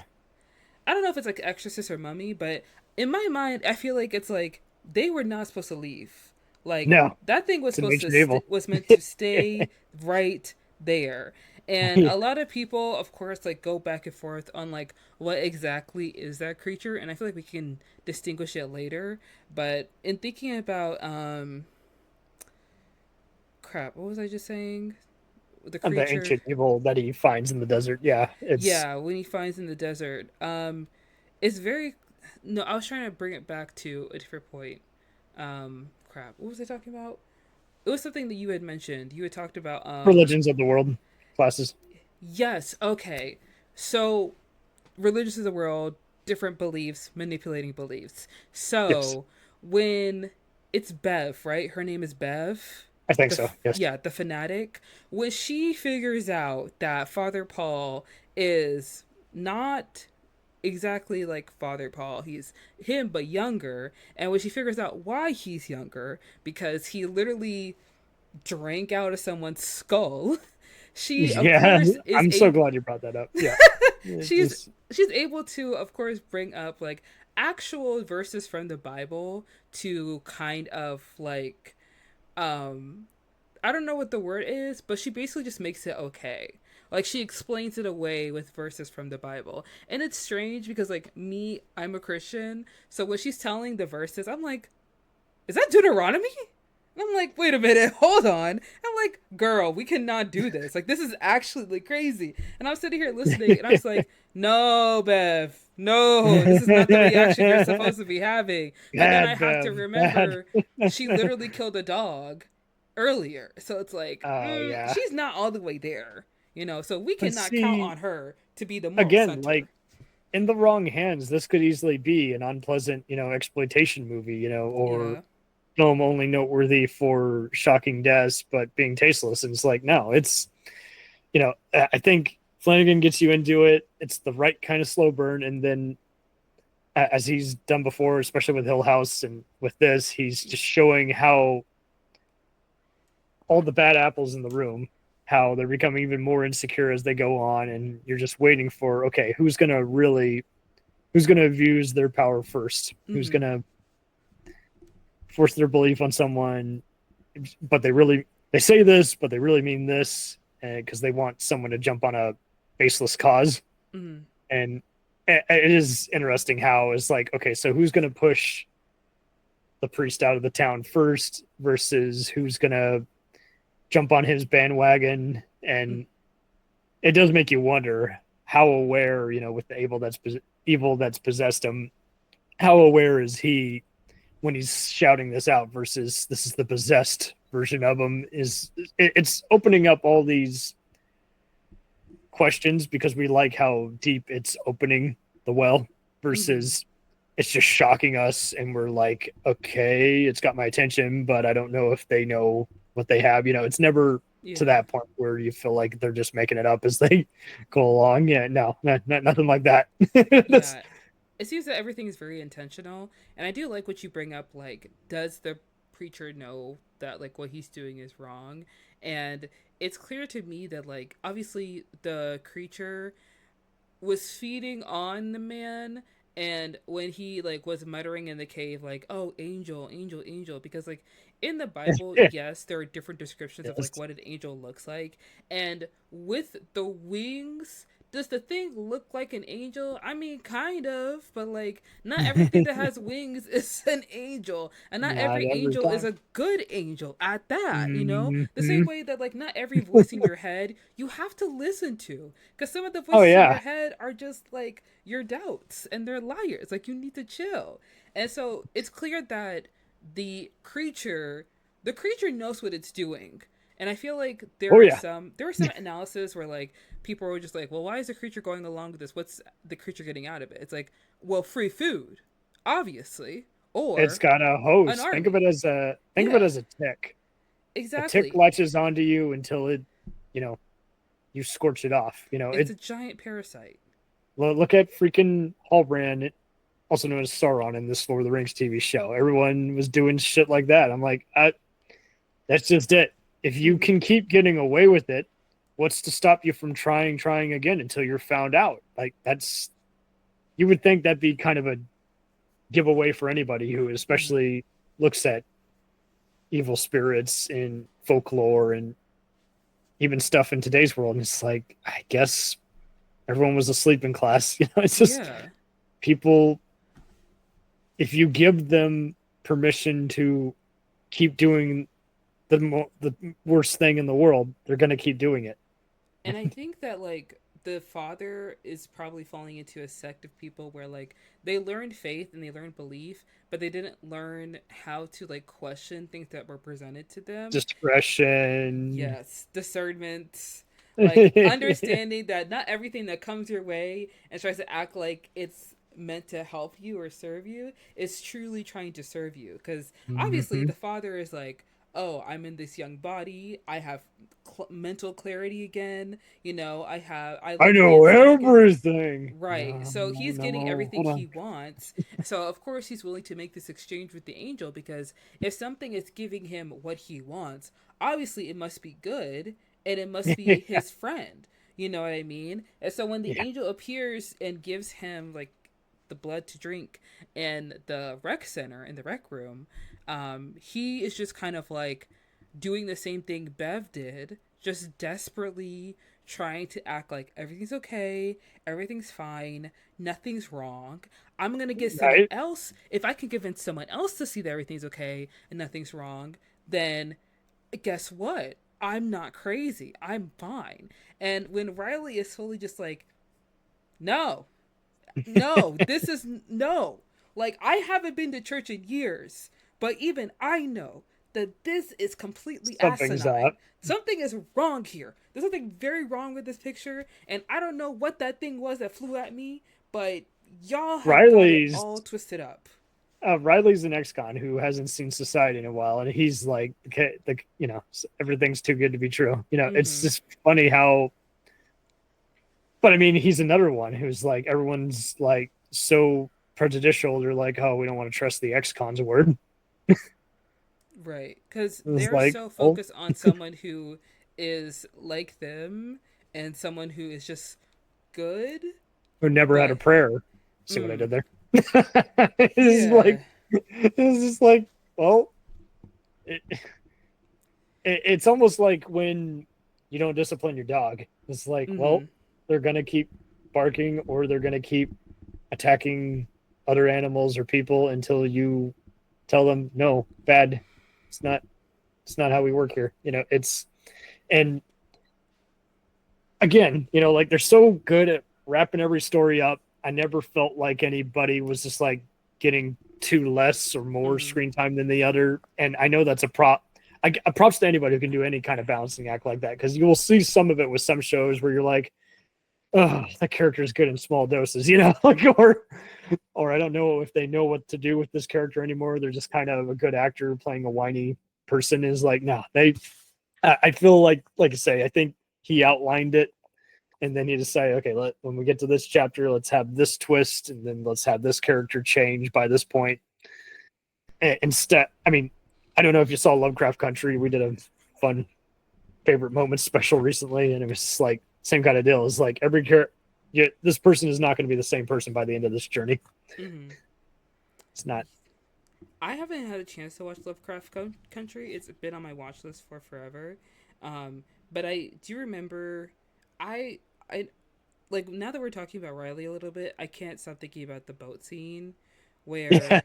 I don't know if it's like Exorcist or Mummy, but in my mind, I feel like it's like they were not supposed to leave. Like No, that thing was it's an supposed to ancient evil. was meant to stay right there. And a lot of people, of course, like go back and forth on like what exactly is that creature, and I feel like we can distinguish it later. But in thinking about crap, what was I just saying? The And the creature. ancient evil that he finds in the desert. Yeah, it's Yeah, when he finds in the desert. It's very. No, I was trying to bring it back to a different point. Crap. What was I talking about? It was something that you had mentioned. You had talked about. religions of the world classes. Yes. Okay. So, religions of the world, different beliefs, manipulating beliefs. Yes, So, when it's Bev, right? Her name is Bev. I think so. Yes. The fanatic. When she figures out that Father Paul is not exactly like Father Paul. He's him, but younger. And when she figures out why he's younger, because he literally drank out of someone's skull, she, of Yeah, course, is I'm so a glad you brought that up. Yeah, it she's just she's able to, of course, bring up like actual verses from the Bible to kind of like um I don't know what the word is, but she basically just makes it okay. Like she explains it away with verses from the Bible. And it's strange because like me, I'm a Christian. So when she's telling the verses, I'm like, is that Deuteronomy? And I'm like, wait a minute, hold on. I'm like, girl, we cannot do this. Like this is actually like crazy. And I'm sitting here listening and I'm just like, no, Bev, no, this is not the reaction you're supposed to be having. But then I bad, have to Bev, bad. remember she literally killed a dog earlier. So it's like, Oh yeah, she's not all the way there, so we but cannot count see, on her to be the moral again, like center. in the wrong hands, this could easily be an unpleasant, exploitation movie, or Yeah. film only noteworthy for shocking deaths but being tasteless. And it's like, no, it's I think Flanagan gets you into it. It's the right kind of slow burn, and then as he's done before, especially with Hill House and with this, he's just showing how all the bad apples in the room, how they're becoming even more insecure as they go on, and you're just waiting for, okay, who's gonna abuse their power first, who's Mm-hmm. gonna force their belief on someone, but they say this, but they really mean this. because they want someone to jump on a baseless cause. Mm-hmm. And it is interesting how it's like, okay, so who's going to push the priest out of the town first versus who's going to jump on his bandwagon. And it does make you wonder how aware, with the evil that's possessed him, how aware is he when he's shouting this out versus this is the possessed version of him. It's opening up all these questions because we like how deep it's opening the well versus it's just shocking us and we're like, okay, it's got my attention, but I don't know if they know what they have. It's never to that point where you feel like they're just making it up as they go along. Yeah, no, nothing like that. Yeah. It seems that everything is very intentional, and I do like what you bring up. Like, does the preacher know that like what he's doing is wrong? And it's clear to me that like obviously the creature was feeding on the man, and when he like was muttering in the cave like, oh, angel, angel, angel, because like in the Bible, yes, there are different descriptions of like Yes. what an angel looks like, and with the wings, does the thing look like an angel? I mean, kind of, but like not everything that has wings is an angel, and not Not every every angel is time. a good angel at that, you know? The same Mm-hmm. way that like not every voice in your head you have to listen to, because some of the Oh voices in your yeah. head are just like your doubts and they're liars. Like you need to chill. And so it's clear that the creature the creature knows what it's doing. And I feel like Oh yeah. there are some analysis where like people were just like, well, why is the creature going along with this? What's the creature getting out of it? It's like, well, free food, obviously, It's or got a an host. Think of it army. as Yeah, a tick. A tick exactly. latches onto you until you know, you scorch it off. It's a giant parasite. Look at freaking Hallbrand, also known as Sauron in this Lord of the Rings TV show. Everyone was doing shit like that. I'm like, that's just it. If you Mm-hmm. can keep getting away with it, what's to stop you from trying again until you're found out? Like you would think that'd be kind of a giveaway for anybody who Mm-hmm. especially looks at evil spirits in folklore and even stuff in today's world. And it's like, I guess everyone was asleep in class. It's just Yeah. people, if you give them permission to keep doing the worst thing in the world, they're going to keep doing it. And I think that like the father is probably falling into a sect of people where like they learned faith and they learned belief, but they didn't learn how to like question things that were presented to them. Discretion. Yes, discernment, like understanding that not everything that comes your way and tries to act like it's meant to help you or serve you is truly trying to serve you. Because obviously, Mm-hmm. the father is like, oh, I'm in this young body. I have mental clarity again. You know, I I like know dancing again. everything. Right. No, So no, he's getting no. everything Hold he on. wants. So of course he's willing to make this exchange with the angel, because if something is giving him what he wants, obviously it must be good and it must be his friend. You know what I mean? And so when the Yeah. angel appears and gives him like the blood to drink in the rec center in the rec room, he is just kind of like doing the same thing Bev did, just desperately trying to act like everything's okay, everything's fine, nothing's wrong. I'm gonna get someone Right. else. If I can convince someone else to see that everything's okay and nothing's wrong, then guess what? I'm not crazy. I'm fine. And when Riley is fully just like, no, no, this is no. Like, I haven't been to church in years, but even I know that this is completely Something's asinine. up. Something is wrong here. There's something very wrong with this picture, and I don't know what that thing was that flew at me, but y'all have got it Riley's all twisted up. Riley's an ex-con who hasn't seen society in a while, and he's like, everything's too good to be true. It's Mm-hmm. just funny how. But I mean, he's another one who's like, everyone's like so prejudicial. They're like, oh, we don't want to trust the ex-con's word. Right. Because It's they're like, so oh, focused on someone who is like them and someone who is just good, who never had a but prayer. See what I mm, did there? yeah. It's just like, well, it, it's almost like when you don't discipline your dog. It's like, well, Mm-hmm. they're gonna keep barking or they're gonna keep attacking other animals or people until you tell them no, bad. It's not. It's not how we work here. It's and again, like they're so good at wrapping every story up. I never felt like anybody was just like getting two less or more Mm-hmm. screen time than the other. And I know that's a prop. Props to anybody who can do any kind of balancing act like that, because you will see some of it with some shows where you're like, oh, that character is good in small doses, like or I don't know if they know what to do with this character anymore. They're just kind of a good actor playing a whiny person. Is like, no, they. I feel like I say, I think he outlined it, and then he decided, okay, when we get to this chapter, let's have this twist, and then let's have this character change by this point. Instead, I mean, I don't know if you saw Lovecraft Country. We did a fun favorite moments special recently, and it was just like same kind of deal. It's like every character, this person is not going to be the same person by the end of this journey. Mm-hmm. It's not. I haven't had a chance to watch Lovecraft Country. It's been on my watch list for forever. But I do remember, I like now that we're talking about Riley a little bit, I can't stop thinking about the boat scene, Yeah. where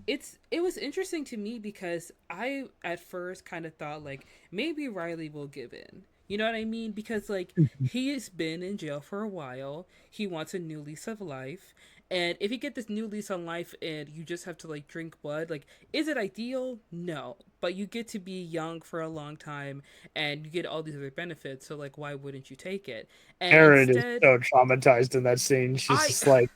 it was interesting to me because I at first kind of thought like maybe Riley will give in. You know what I mean? Because like he's been in jail for a while. He wants a new lease of life. And if you get this new lease on life and you just have to like drink blood, like is it ideal? No. But you get to be young for a long time and you get all these other benefits. So like why wouldn't you take it? And Erin is instead so traumatized in that scene. She's I just like,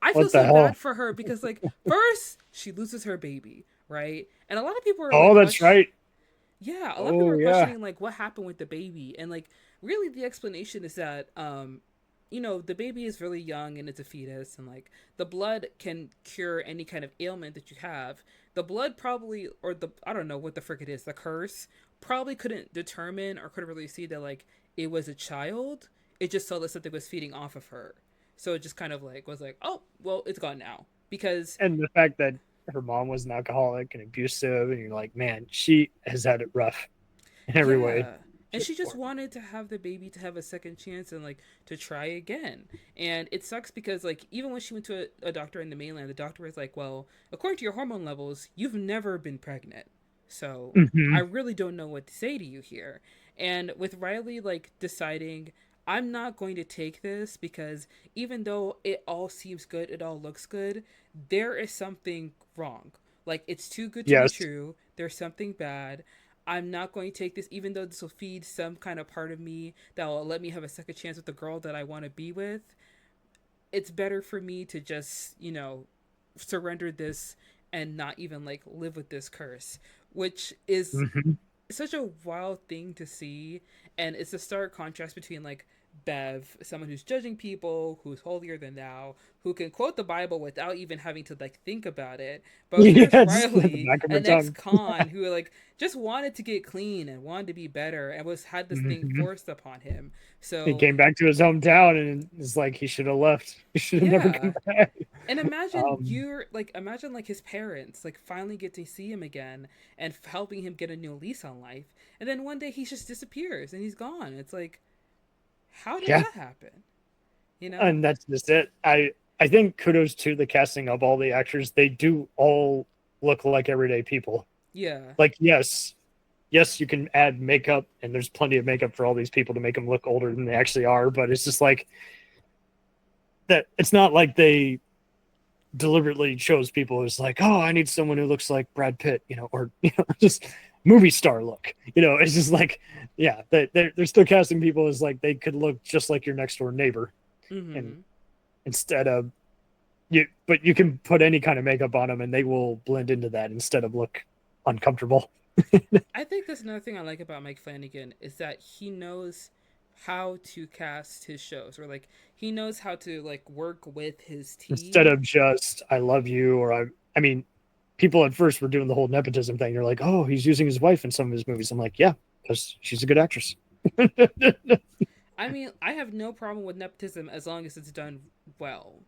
I feel what the so bad hell? for her because like first she loses her baby, right? And a lot of people are like Oh, that's right. yeah, a lot of people Oh, are yeah. questioning like what happened with the baby. And like really the explanation is that the baby is really young and it's a fetus and like the blood can cure any kind of ailment that you have. The blood probably or the I don't know what the frick it is, the curse probably couldn't determine or couldn't really see that like it was a child. It just saw that something was feeding off of her. So it just kind of like was like, oh, well, it's gone now. Because And the fact that her mom was an alcoholic and abusive, and you're like, man, she has had it rough in every way. yeah. And she just wanted to have the baby to have a second chance and like to try again. And it sucks because like even when she went to a doctor in the mainland, the doctor was like, well, according to your hormone levels, you've never been pregnant. So I Mm-hmm. really don't know what to say to you here. And with Riley like deciding I'm not going to take this because even though it all seems good, it all looks good, there is something wrong. Like it's too good to be Yes. true. There's something bad. I'm not going to take this, even though this will feed some kind of part of me that will let me have a second chance with the girl that I want to be with. It's better for me to just, surrender this and not even like live with this curse, which is Mm-hmm. such a wild thing to see. And it's a stark contrast between like Bev, someone who's judging people, who's holier than thou, who can quote the Bible without even having to like think about it. But here's Yeah, just at the Riley, back of her an ex tongue. con who like just wanted to get clean and wanted to be better and was had this thing Mm-hmm. forced upon him. He So came back to his hometown, and it's like he should have left. He should have never come yeah. back. And Um, imagine like his parents like finally get to see him again and helping him get a new lease on life. And then one day he just disappears and he's gone. It's like how did yeah, that happen? You know? and that's just it. I think kudos to the casting of all the actors. They do all look like everyday people. Yeah. Like, yes, you can add makeup, and there's plenty of makeup for all these people to make them look older than they actually are. But it's just like that. It's not like they deliberately chose people who's like, oh, I need someone who looks like Brad Pitt, or just movie star look. It's just like, yeah, they're still casting people as like they could look just like your next door neighbor, and Mm-hmm. instead of but you can put any kind of makeup on them and they will blend into that instead of look uncomfortable. I think that's another thing I like about Mike Flanagan is that he knows how to cast his shows or like he knows how to like work with his Instead team. of just I love you, or I mean, people at first were doing the whole nepotism thing. They're like, oh, he's using his wife in some of his movies. I'm like, yeah, because she's a good actress. I mean, I have no problem with nepotism as long as it's done well.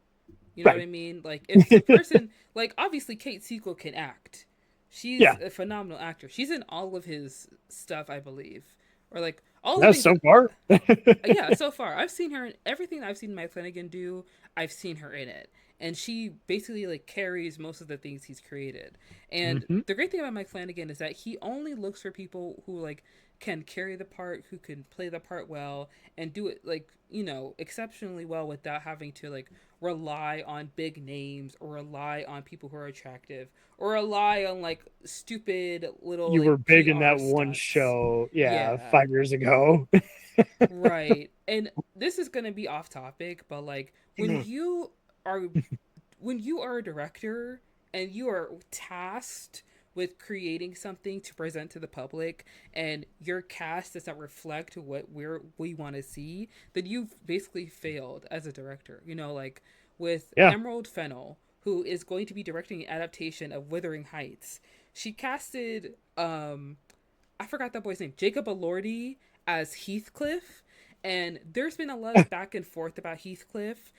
You know what Right. I mean? Like if the person like obviously Kate Siegel can act. She's Yeah. a phenomenal actor. She's in all of his stuff, I believe. or like all the That's things so that far. yeah, so far I've seen her in everything that I've seen Mike Flanagan do. I've seen her in it, and she basically like carries most of the things he's created. And Hmm. the great thing about Mike Flanagan is that he only looks for people who like can carry the part, who can play the part well, and do it like exceptionally well without having to like rely on big names or rely on people who are attractive or rely on like stupid little You like were big in PR that one stunts. show, yeah, Yeah, 5 years ago. right. And this is going to be off topic, but like are when you are a director and you are tasked with creating something to present to the public and your cast does not reflect what we want to see, then you've basically failed as a director. Like with Yeah. Emerald Fennell, who is going to be directing an adaptation of Wuthering Heights. She casted I forgot that boy's name, Jacob Elordi as Heathcliff. And there's been a lot of back and forth about Heathcliff.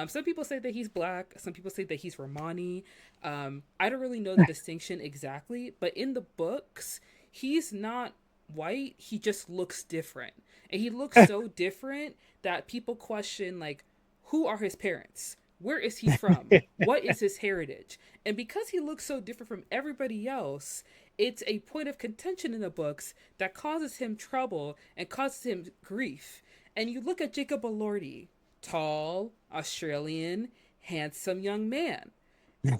Some people say that he's black. Some people say that he's Romani. I don't really know the distinction exactly, but in the books, he's not white. He just looks different, and he looks so different that people question like, who are his parents? Where is he from? What is his heritage? And because he looks so different from everybody else, it's a point of contention in the books that causes him trouble and causes him grief. And you look at Jacob Elordi, tall, Australian, handsome young man.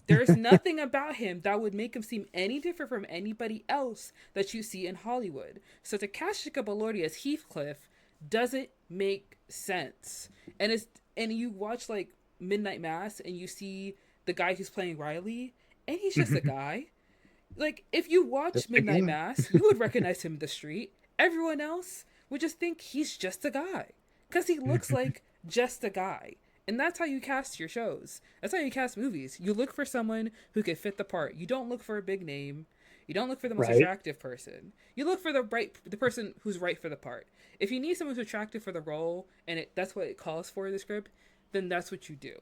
There's nothing about him that would make him seem any different from anybody else that you see in Hollywood. So to cast Jacob Elordi as Heathcliff doesn't make sense. And you watch like Midnight Mass and you see the guy who's playing Riley, and he's just a guy. Like, if you watch Just Midnight again. Mass, you would recognize him in the street. Everyone else would just think he's just a guy. Because he looks like just a guy. And that's how you cast your shows. That's how you cast movies. You look for someone who can fit the part. You don't look for a big name. You don't look for the most Right. attractive person. You look for the person who's right for the part. If you need someone who's attractive for the role, and that's what it calls for in the script, then that's what you do.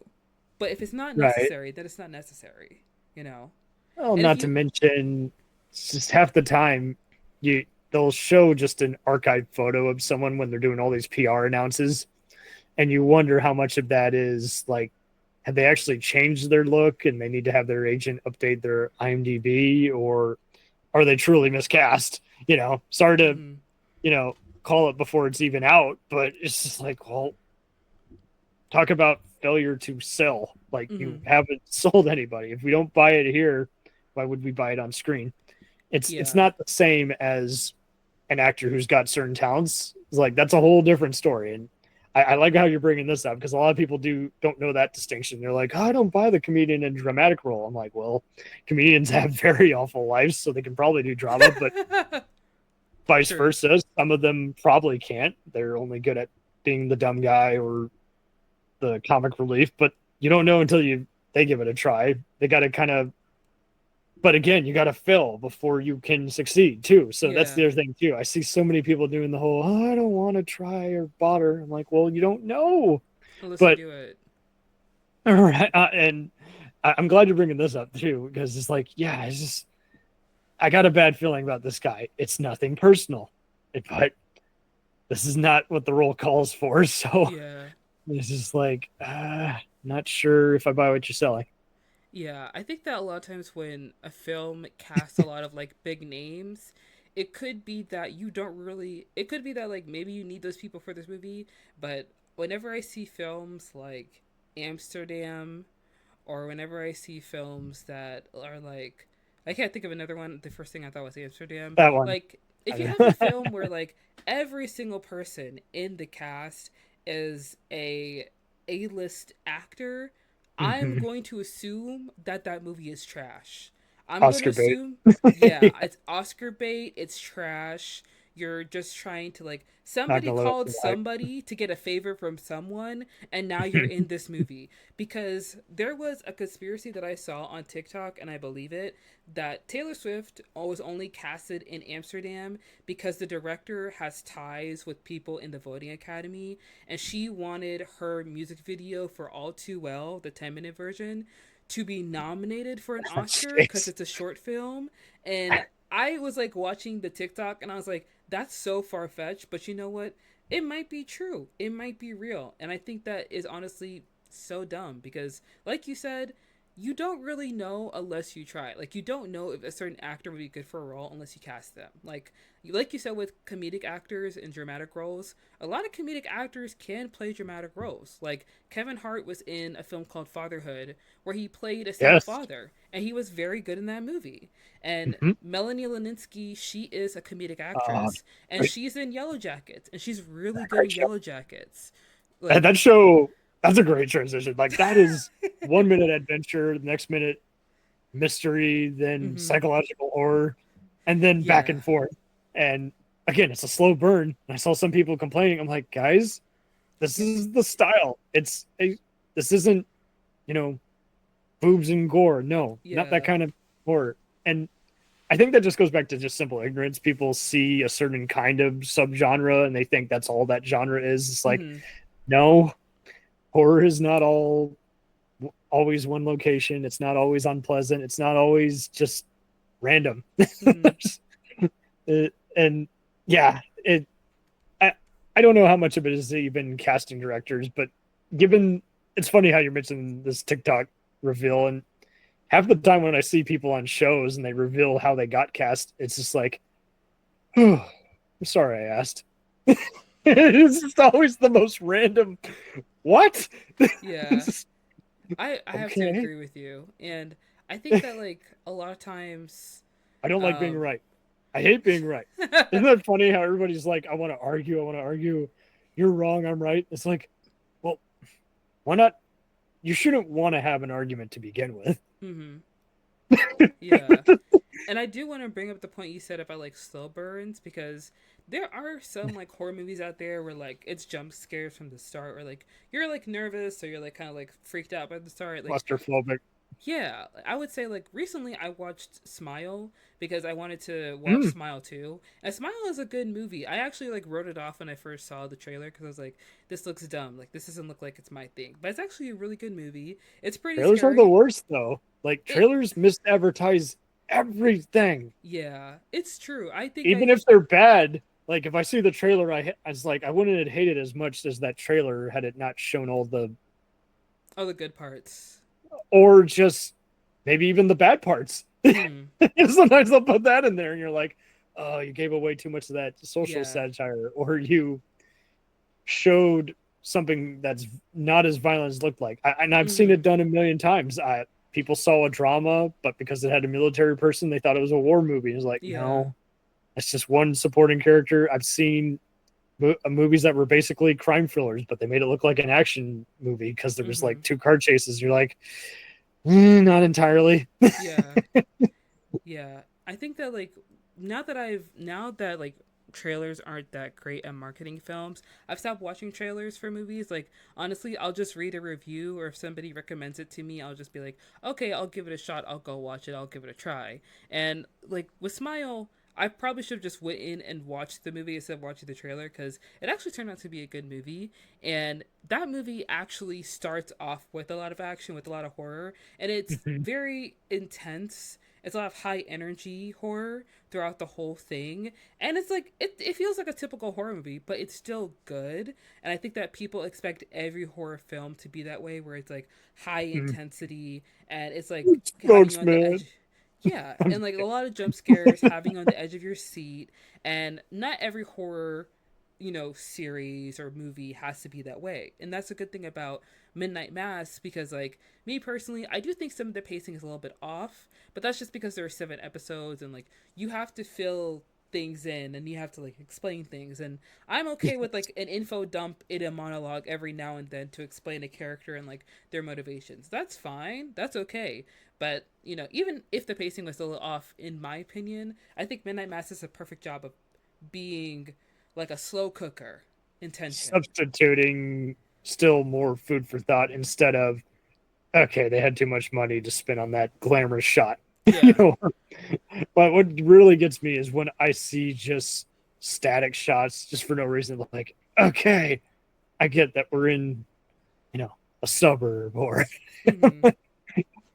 But if it's not Right. necessary, then it's not necessary. You know. Well, And if not to you, mention, it's just half the time they'll show just an archived photo of someone when they're doing all these PR announces, and you wonder how much of that is like, have they actually changed their look and they need to have their agent update their IMDb, or are they truly miscast? Sorry to mm-hmm. you know call it before it's even out, but it's just like, well, talk about failure to sell. Like, you Mm-hmm. haven't sold anybody. If we don't buy it here, why would we buy it on screen? It's Yeah. not the same as an actor who's got certain talents. It's like, that's a whole different story. And I like how you're bringing this up, because a lot of people don't know that distinction. They're like, oh, I don't buy the comedian in a dramatic role. I'm like, well, comedians have very awful lives, so they can probably do drama, but vice True. versa. Some of them probably can't. They're only good at being the dumb guy or the comic relief, but you don't know until they give it a try. They got to kind of, but again, you got to fail before you can succeed too. So that's Yeah. the other thing too. I see so many people doing the whole, oh, I don't want to try or bother. I'm like, well, you don't know. Unless you But do it. all right, and I'm glad you're bringing this up too, because it's like, yeah, it's just, I got a bad feeling about this guy. It's nothing personal, but this is not what the role calls for. So Yeah. it's just like, not sure if I buy what you're selling. Yeah. I think that a lot of times when a film casts a lot of like big names, it could be that you don't really, it could be that like maybe you need those people for this movie, but whenever I see films like Amsterdam, or whenever I see films that are like, I can't think of another one. The first thing I thought was Amsterdam. That one. Like, if you have a film where like every single person in the cast is a list actor, I'm Mhm. going to assume that that movie is trash. I'm going to Oscar bait. assume, yeah, it's Oscar bait, it's trash. You're just trying to like, Not somebody gonna let it called fly. somebody to get a favor from someone, and now you're in this movie. Because there was a conspiracy that I saw on TikTok, and I believe it, that Taylor Swift was only casted in Amsterdam because the director has ties with people in the voting academy, and she wanted her music video for All Too Well, the 10-minute version, to be nominated for an Oscar because Jeez. it's a short film. And I was like watching the TikTok and I was like, that's so far fetched, but you know what? It might be true. It might be real. And I think that is honestly so dumb because, like you said, you don't really know unless you try. Like you don't know if a certain actor would be good for a role unless you cast them. Like you said with comedic actors in dramatic roles, a lot of comedic actors can play dramatic roles. Like Kevin Hart was in a film called Fatherhood where he played a single Yes. father and he was very good in that movie. And Hmm. Melanie Leninsky, she is a comedic Uh, actress and she's in Yellow Jackets and she's really good great in show. Yellow Jackets. And Like that show, that's a great transition. Like that is 1 minute adventure, the next minute mystery, then mm-hmm. psychological horror, and then back Yeah. and forth. And again, it's a slow burn. I saw some people complaining. I'm like, guys, this It's is the style. This isn't, you know, boobs and gore. No, not that yeah. kind of horror. And I think that just goes back to just simple ignorance. People see a certain kind of subgenre and they think that's all that genre is. It's like, Mm-hmm. no, horror is not all always one location. It's not always unpleasant. It's not always just random. Mm-hmm. And yeah, I, I don't know how much of it is even casting directors, but given it's funny how you mentioned this TikTok reveal, and half the time when I see people on shows and they reveal how they got cast, it's just like, oh, I'm sorry I asked. It's just always the most random. What? Yeah. Just, I have to okay. agree with you. And I think that like a lot of times I don't like being um right. I hate being right. Isn't that funny how everybody's like, I want to argue, I want to argue. You're wrong, I'm right. It's like, well, why not? You shouldn't want to have an argument to begin with. mm-hmm. Yeah. And I do want to bring up the point you said about like slow burns because there are some like horror movies out there where like it's jump scares from the start or like you're like nervous or you're like kind of like freaked out by the start. Like Claustrophobic. yeah, I would say like recently I watched Smile because I wanted to watch Mm. Smile too. And Smile is a good movie. I actually like wrote it off when I first saw the trailer because I was like, this looks dumb. Like this doesn't look like it's my thing. But it's actually a really good movie. It's pretty Trailers are the scary. worst, though. Like, It trailers misadvertise everything. yeah, it's true. I think Even I if they're bad, like, if I see the trailer, I was like, I wouldn't have hated as much as that trailer had it not shown all the, all the good parts. or just maybe even the bad parts. Mm-hmm. Sometimes they'll put that in there, and you're like, oh, you gave away too much of that social Yeah. satire, or you showed something that's not as violent as it looked like. And I've seen Mm-hmm. it done a million times. People saw a drama, but because it had a military person, they thought it was a war movie. It's like, Yeah. no, it's just one supporting character. I've seen movies that were basically crime thrillers, but they made it look like an action movie because there was Mm-hmm. like two car chases. You're like, not entirely. Yeah. Yeah. I think that like now that like trailers aren't that great at marketing films, I've stopped watching trailers for movies. Like honestly, I'll just read a review or if somebody recommends it to me, I'll just be like, "Okay, I'll give it a shot. I'll go watch it. I'll give it a try." And like with Smile, I probably should have just went in and watched the movie instead of watching the trailer because it actually turned out to be a good movie. And that movie actually starts off with a lot of action, with a lot of horror, and it's very intense. It's a lot of high energy horror throughout the whole thing. And it's like, it feels like a typical horror movie, but it's still good. And I think that people expect every horror film to be that way, where it's like high intensity and it's like having you on the Spokesman. edge. Yeah. And like a lot of jump scares, having you on the edge of your seat. And not every horror, series or movie has to be that way. And that's a good thing about Midnight Mass because, like, me personally, I do think some of the pacing is a little bit off, but that's just because there are 7 episodes and, like, you have to fill things in and you have to like explain things, and I'm okay with like an info dump in a monologue every now and then to explain a character and like their motivations. That's fine, that's okay. But even if the pacing was a little off, in my opinion, I think Midnight Mass does a perfect job of being like a slow cooker in tension. Substituting still more food for thought instead of, okay, they had too much money to spend on that glamorous shot. you Yeah. know, but what really gets me is when I see just static shots just for no reason. Like, okay, I get that we're in, a suburb, or Mm-hmm.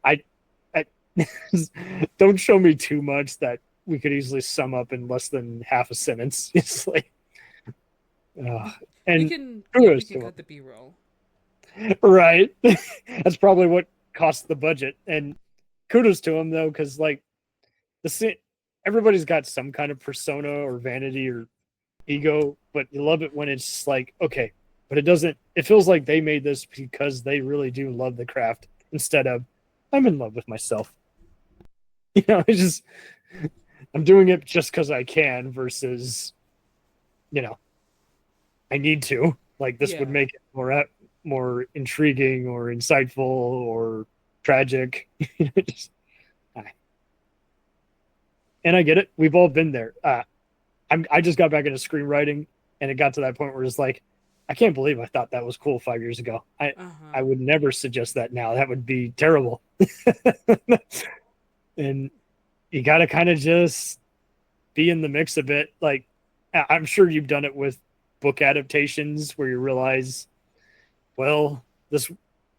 I, I don't show me too much that we could easily sum up in less than half a sentence. It's like, We and can, yeah, we kudos can to him. cut the B-roll. Right. That's probably what cost the budget. And kudos to him though, because like everybody's got some kind of persona or vanity or ego, but you love it when it's like, okay, but it doesn't, it feels like they made this because they really do love the craft instead of I'm in love with myself. It's just I'm doing it just because I can versus, you know, I need to. Like this would Yeah. make it more intriguing or insightful or tragic. Just, and I get it. We've all been there. I just got back into screenwriting, and it got to that point where it's like, I can't believe I thought that was cool 5 years ago. I Uh-huh. would never suggest that now. That would be terrible. And you got to kind of just be in the mix a bit. Like I'm sure you've done it with book adaptations where you realize, well, this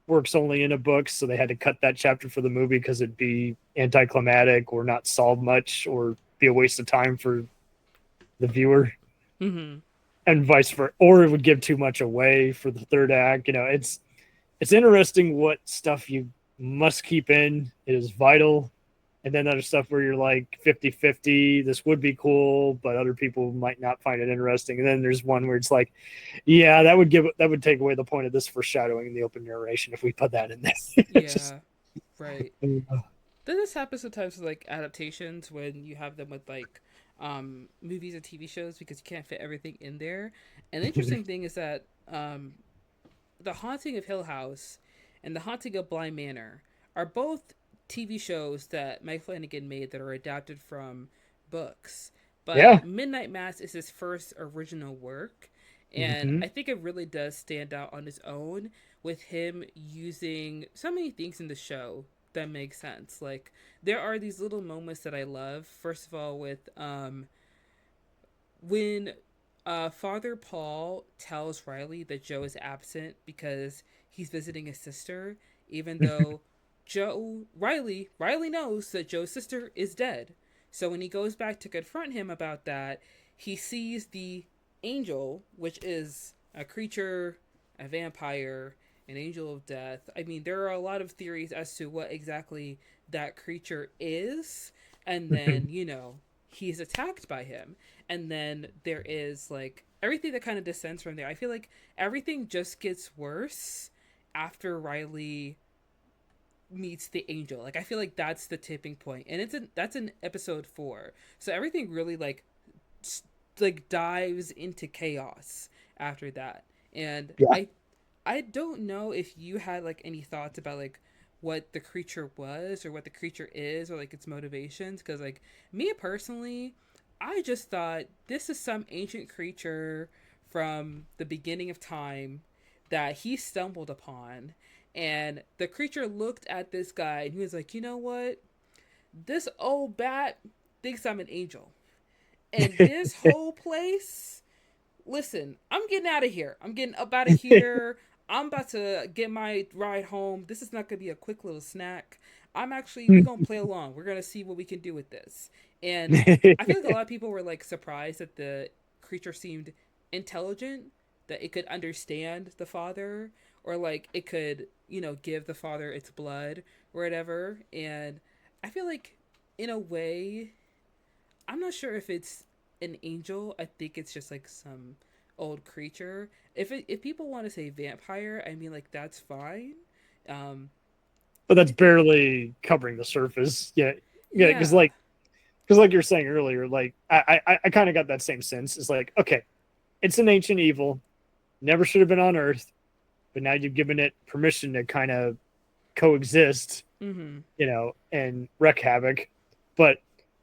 works only in a book, so they had to cut that chapter for the movie because it'd be anticlimactic or not solve much or be a waste of time for the viewer, Mm-hmm. and vice versa, or it would give too much away for the third act. It's interesting what stuff you must keep in. It is vital. And then other stuff where you're like 50-50, this would be cool, but other people might not find it interesting. And then there's one where it's like, yeah, that would take away the point of this foreshadowing in the open narration if we put that in there. Just, Yeah. Right. Then this happens sometimes with like adaptations when you have them with like movies and TV shows because you can't fit everything in there. And the interesting thing is that The Haunting of Hill House and The Haunting of Bly Manor are both TV shows that Mike Flanagan made that are adapted from books. But yeah. Midnight Mass is his first original work. And Mm-hmm. I think it really does stand out on its own with him using so many things in the show that make sense. Like, there are these little moments that I love. First of all, with when Father Paul tells Riley that Joe is absent because he's visiting his sister, even though Riley knows that Joe's sister is dead. So when he goes back to confront him about that, he sees the angel, which is a creature, a vampire, an angel of death. I mean, there are a lot of theories as to what exactly that creature is, and then, he's attacked by him. And then there is like everything that kind of descends from there. I feel like everything just gets worse after Riley meets the angel. Like I feel like that's the tipping point, and that's in episode 4. So everything really like dives into chaos after that. And Yeah. I don't know if you had like any thoughts about like what the creature was or what the creature is or like its motivations, because like me personally, I just thought this is some ancient creature from the beginning of time that he stumbled upon, and the creature looked at this guy and he was like, you know what, this old bat thinks I'm an angel, and this whole place, listen, I'm getting out of here. I'm getting up out of here. I'm about to get my ride home. This is not going to be a quick little snack. We're going to play along. We're going to see what we can do with this. And I feel like a lot of people were like surprised that the creature seemed intelligent, that it could understand the father, or like it could, give the father its blood or whatever. And I feel like in a way, I'm not sure if it's an angel. I think it's just like some old creature. If people want to say vampire, I mean like that's fine. Um, But I that's think barely covering the surface. Yeah. Yeah. yeah. Because like you're saying earlier, like I kind of got that same sense. It's like, okay, it's an ancient evil, never should have been on Earth, but now you've given it permission to kind of coexist, Mm-hmm. and wreak havoc. But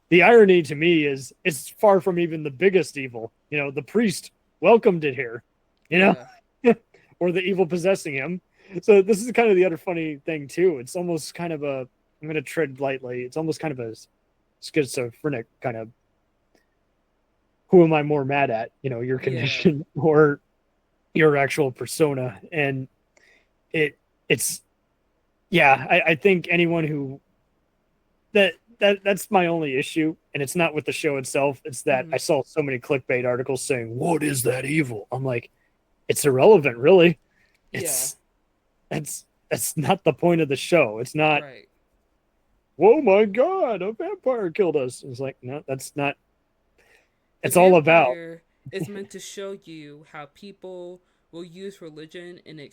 the irony to me is it's far from even the biggest evil. The priest welcomed it here, you know, Yeah. or the evil possessing him. So this is kind of the other funny thing too. It's almost kind of I'm going to tread lightly. It's almost kind of a schizophrenic kind of, who am I more mad at? Your Yeah. condition or your actual persona. And it's, yeah, I think anyone who, that that's my only issue, and it's not with the show itself. It's that Mm-hmm. I saw so many clickbait articles saying, "What is that evil?" I'm like, it's irrelevant, really. Yeah. It's that's not the point of the show. It's not, Right. "Whoa, my God, a vampire killed us." It's like, no, that's not. The It's all about. vampire is meant to show you how people will use religion in an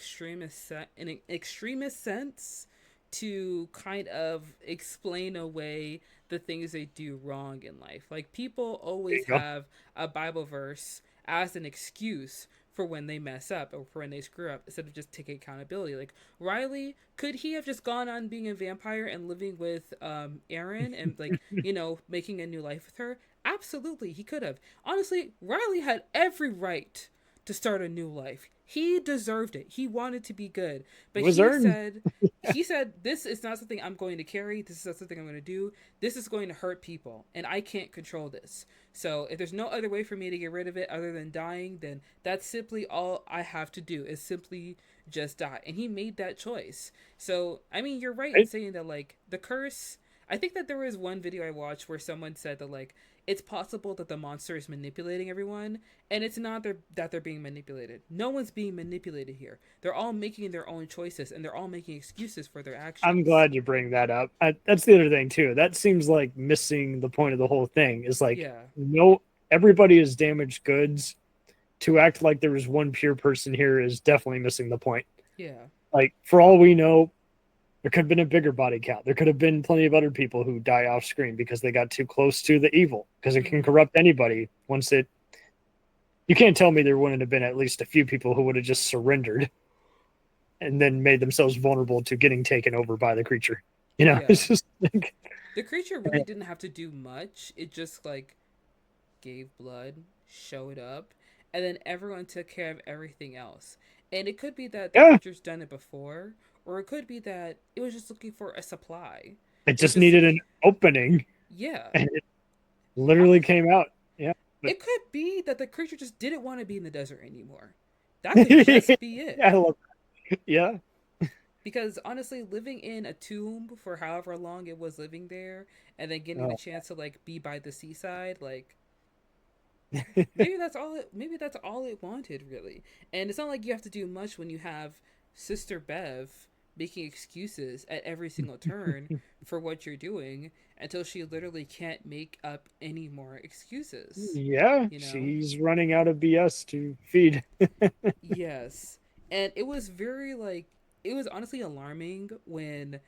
extremist sense to kind of explain away the things they do wrong in life. Like people There always you go. have a Bible verse as an excuse for when they mess up or for when they screw up instead of just taking accountability. Like Riley, could he have just gone on being a vampire and living with Aaron and like, making a new life with her? Absolutely, he could have. Honestly, Riley had every right to start a new life. He deserved it. He wanted to be good. It But was earned. he said, this is not something I'm going to carry. This is not something I'm going to do. This is going to hurt people, and I can't control this. So if there's no other way for me to get rid of it other than dying, then that's simply all I have to do is simply just die. And he made that choice. So, I mean, you're right in Right? saying that, like, the curse. I think that there was one video I watched where someone said that, like, it's possible that the monster is manipulating everyone, and it's not that they're being manipulated. No one's being manipulated here. They're all making their own choices, and they're all making excuses for their I'm actions. glad you bring that up. That's the other thing too. That seems like missing the point of the whole thing. Is like, Yeah, no, everybody is damaged goods. To act like there was one pure person here is definitely missing the point. yeah, Like, for all we know, there could have been a bigger body count. There could have been plenty of other people who die off screen because they got too close to the evil, because it can mm-hmm. corrupt anybody once it. You can't tell me there wouldn't have been at least a few people who would have just surrendered and then made themselves vulnerable to getting taken over by the creature. Yeah. It's just like, The creature really didn't have to do much. It just like gave blood, showed up, and then everyone took care of everything else. And it could be that the yeah, creature's done it before, or it could be that it was just looking for a supply. it It was just just, needed an opening yeah. and it literally Honestly, came out. Yeah. But it could be that the creature just didn't want to be in the desert anymore. That could just be it. I love that. Yeah. Because honestly, living in a tomb for however long it was living there, and then getting the Oh. chance to like be by the seaside, like Yeah. maybe that's all it wanted really. And it's not like you have to do much when you have Sister Bev making excuses at every single turn for what you're doing until she literally can't make up any more excuses, Yeah, you know? she's running out of BS to feed. Yes. And it was very like it was honestly alarming when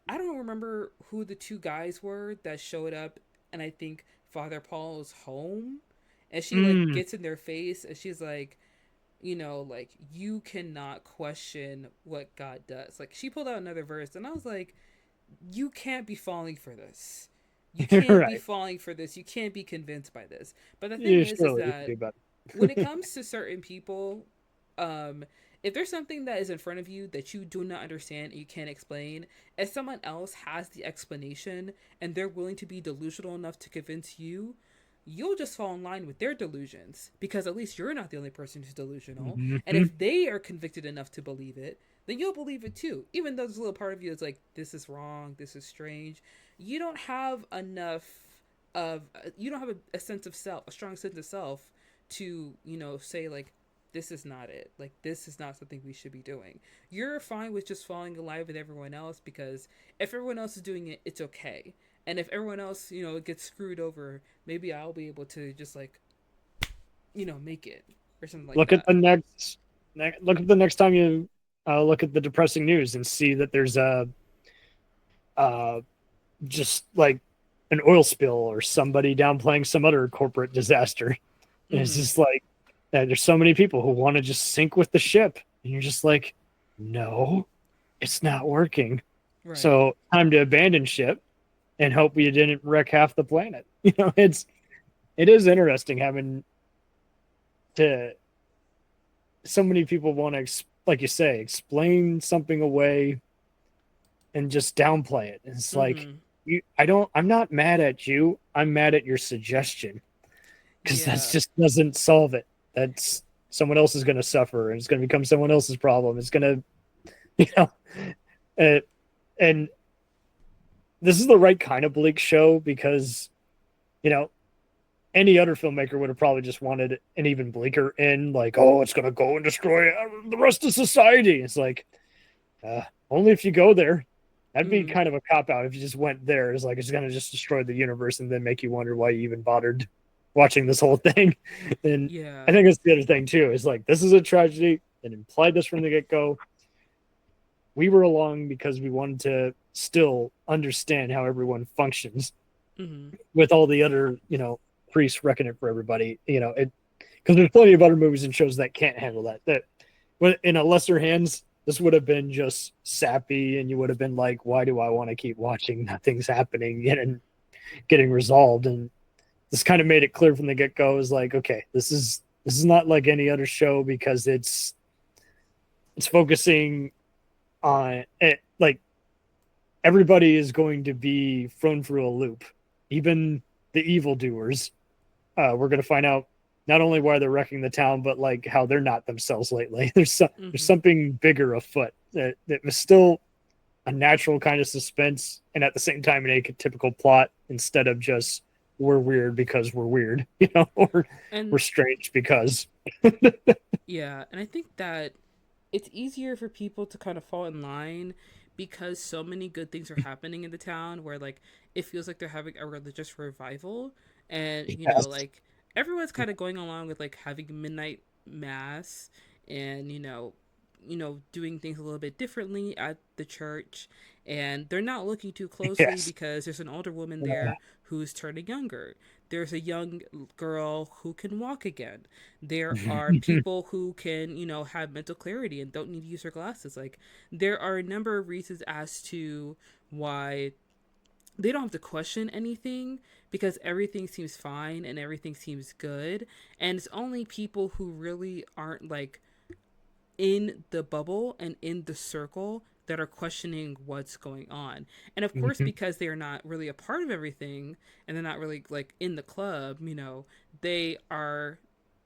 I don't remember who the two guys were that showed up and I think Father Paul's home, and she like Mm. gets in their face and she's like, like you cannot question what God does. Like she pulled out another verse and I was like, you can't be falling for this. You can't be Right. falling for this. You can't be convinced by this. But the thing Yeah, is surely you can that do better. when it comes to certain people, um, if there's something that is in front of you that you do not understand and you can't explain, if someone else has the explanation and they're willing to be delusional enough to convince you, you'll just fall in line with their delusions because at least you're not the only person who's delusional. And Mhm. if they are convicted enough to believe it, then you'll believe it too. Even though there's a little part of you that's like, this is wrong, this is strange. You don't have enough you don't have a sense of self, a strong sense of self to, say like, this is not it. Like, this is not something we should be doing. You're fine with just falling in line with everyone else because if everyone else is doing it, it's okay. And if everyone else, gets screwed over, maybe I'll be able to just like, make it or something like Look at that. the look at the next time you look at the depressing news and see that there's a uh, just like an oil spill or somebody downplaying some other corporate disaster. And it's Mm-hmm. just like there's so many people who want to just sink with the ship, and you're just like, no, it's not working. Right. So time to abandon ship and hope you didn't wreck half the planet. It is interesting having to so many people want to, like you say, explain something away and just downplay it. It's like, Mm-hmm. I'm not mad at you. I'm mad at your suggestion because that Yeah. just doesn't solve it. That's someone else is going to suffer and it's going to become someone else's problem. It's going to, you know, uh, and this is the right kind of bleak show because, you know, any other filmmaker would have probably just wanted an even bleaker end, like, oh, it's going to go and destroy the rest of society. It's like, only if you go there. That'd be Mm-hmm. kind of a cop out if you just went there. It's like, it's going to just destroy the universe and then make you wonder why you even bothered watching this whole thing. And I Yeah. think that's the other thing, too, is like, this is a tragedy and implied this from the get go. We were along because we wanted to still understand how everyone functions Mm-hmm. with all the other, priests wrecking it for everybody. It because there's plenty of other movies and shows that can't handle that. That in a lesser hands, this would have been just sappy, and you would have been like, "Why do I want to keep watching? Nothing's happening and getting resolved." And this kind of made it clear from the get go. Is like, okay, this is not like any other show because it's focusing on it. Like everybody is going to be thrown through a loop, even the evildoers. We're going to find out not only why they're wrecking the town, but like how they're not themselves lately. There's Mm-hmm. something bigger afoot that was still a natural kind of suspense, and at the same time an atypical plot instead of just we're weird because we're weird, or we're And strange because. yeah, and I think that it's easier for people to kind of fall in line because so many good things are happening in the town where like it feels like they're having a religious revival, and Yes. like everyone's kind of going along with like having midnight mass, and doing things a little bit differently at the church, and they're not looking too closely Yes. because there's an older woman there who's turning younger. There's a young girl who can walk again. There are people who can, have mental clarity and don't need to use their glasses. Like, there are a number of reasons as to why they don't have to question anything because everything seems fine and everything seems good. And it's only people who really aren't like in the bubble and in the circle that are questioning what's going on. And of course, because they are not really a part of everything and they're not really like in the club, they are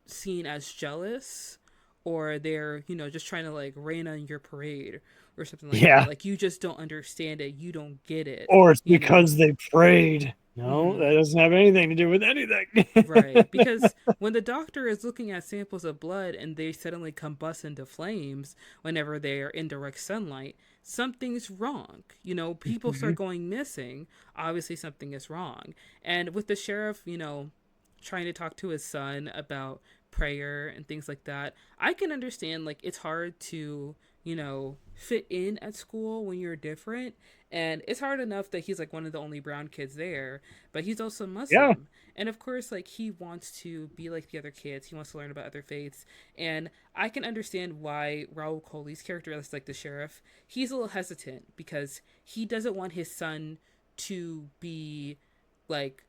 seen as jealous, or they're, just trying to like rain on your parade or something like that. Yeah. Like, you just don't understand it. You don't get it, Or it's you know? because they prayed. No, Mm-hmm. that doesn't have anything to do with anything. Right. Because when the doctor is looking at samples of blood and they suddenly combust into flames whenever they are in direct sunlight, something's wrong. People start going missing. Obviously, something is wrong. And with the sheriff, trying to talk to his son about prayer and things like that, I can understand, like, it's hard to, fit in at school when you're different. And it's hard enough that he's like one of the only brown kids there, but he's also Yeah. Muslim. And of course, like, he wants to be like the other kids. He wants to learn about other faiths. And I can understand why Raul Coley's character, that's like the sheriff, he's a little hesitant because he doesn't want his son to be like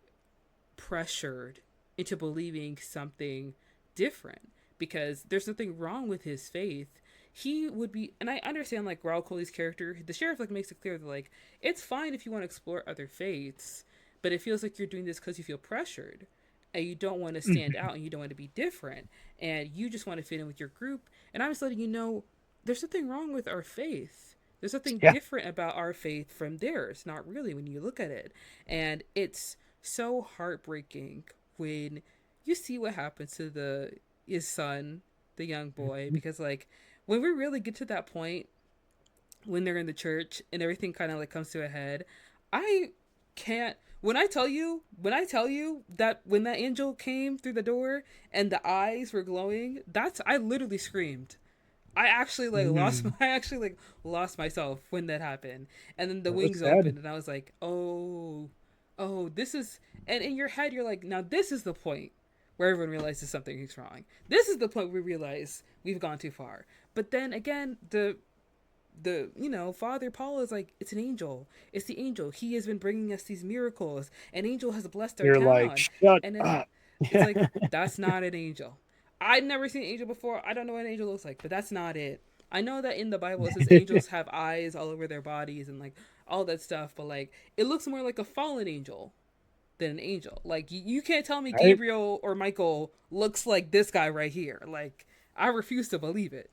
pressured into believing something different, because there's nothing wrong with his faith. He would be, and I understand like Raul Coley's character, the sheriff, like makes it clear that like it's fine if you want to explore other faiths, but it feels like you're doing this because you feel pressured and you don't want to stand out and you don't want to be different and you just want to fit in with your group. And I'm just letting you know there's nothing wrong with our faith. There's something Yeah. different about our faith from theirs, not really, when you look at it. And it's so heartbreaking when you see what happens to the his son, the young boy, because like when we really get to that point when they're in the church and everything kind of like comes to a head, I can't, when I tell you that when that angel came through the door and the eyes were glowing, that's, I literally screamed. I actually like lost Mm. I actually like lost myself when that happened. And then the That was wings sad. opened and I was like, "Oh, oh, this is," and in your head you're like, "Now this is the point where everyone realizes something is wrong. This is the point where we realize we've gone too far." But then again, the Father Paul is like, "It's an angel. It's the angel. He has been bringing us these miracles. An angel has blessed our You're like, town." shut And then up. it's Yeah. like, that's not an angel. I'd never seen an angel before. I don't know what an angel looks like, but that's not it. I know that in the Bible it says angels have eyes all over their bodies and like all that stuff, but like it looks more like a fallen angel than an angel. Like, you can't tell me Right? Gabriel or Michael looks like this guy right here. Like, I refuse to believe it.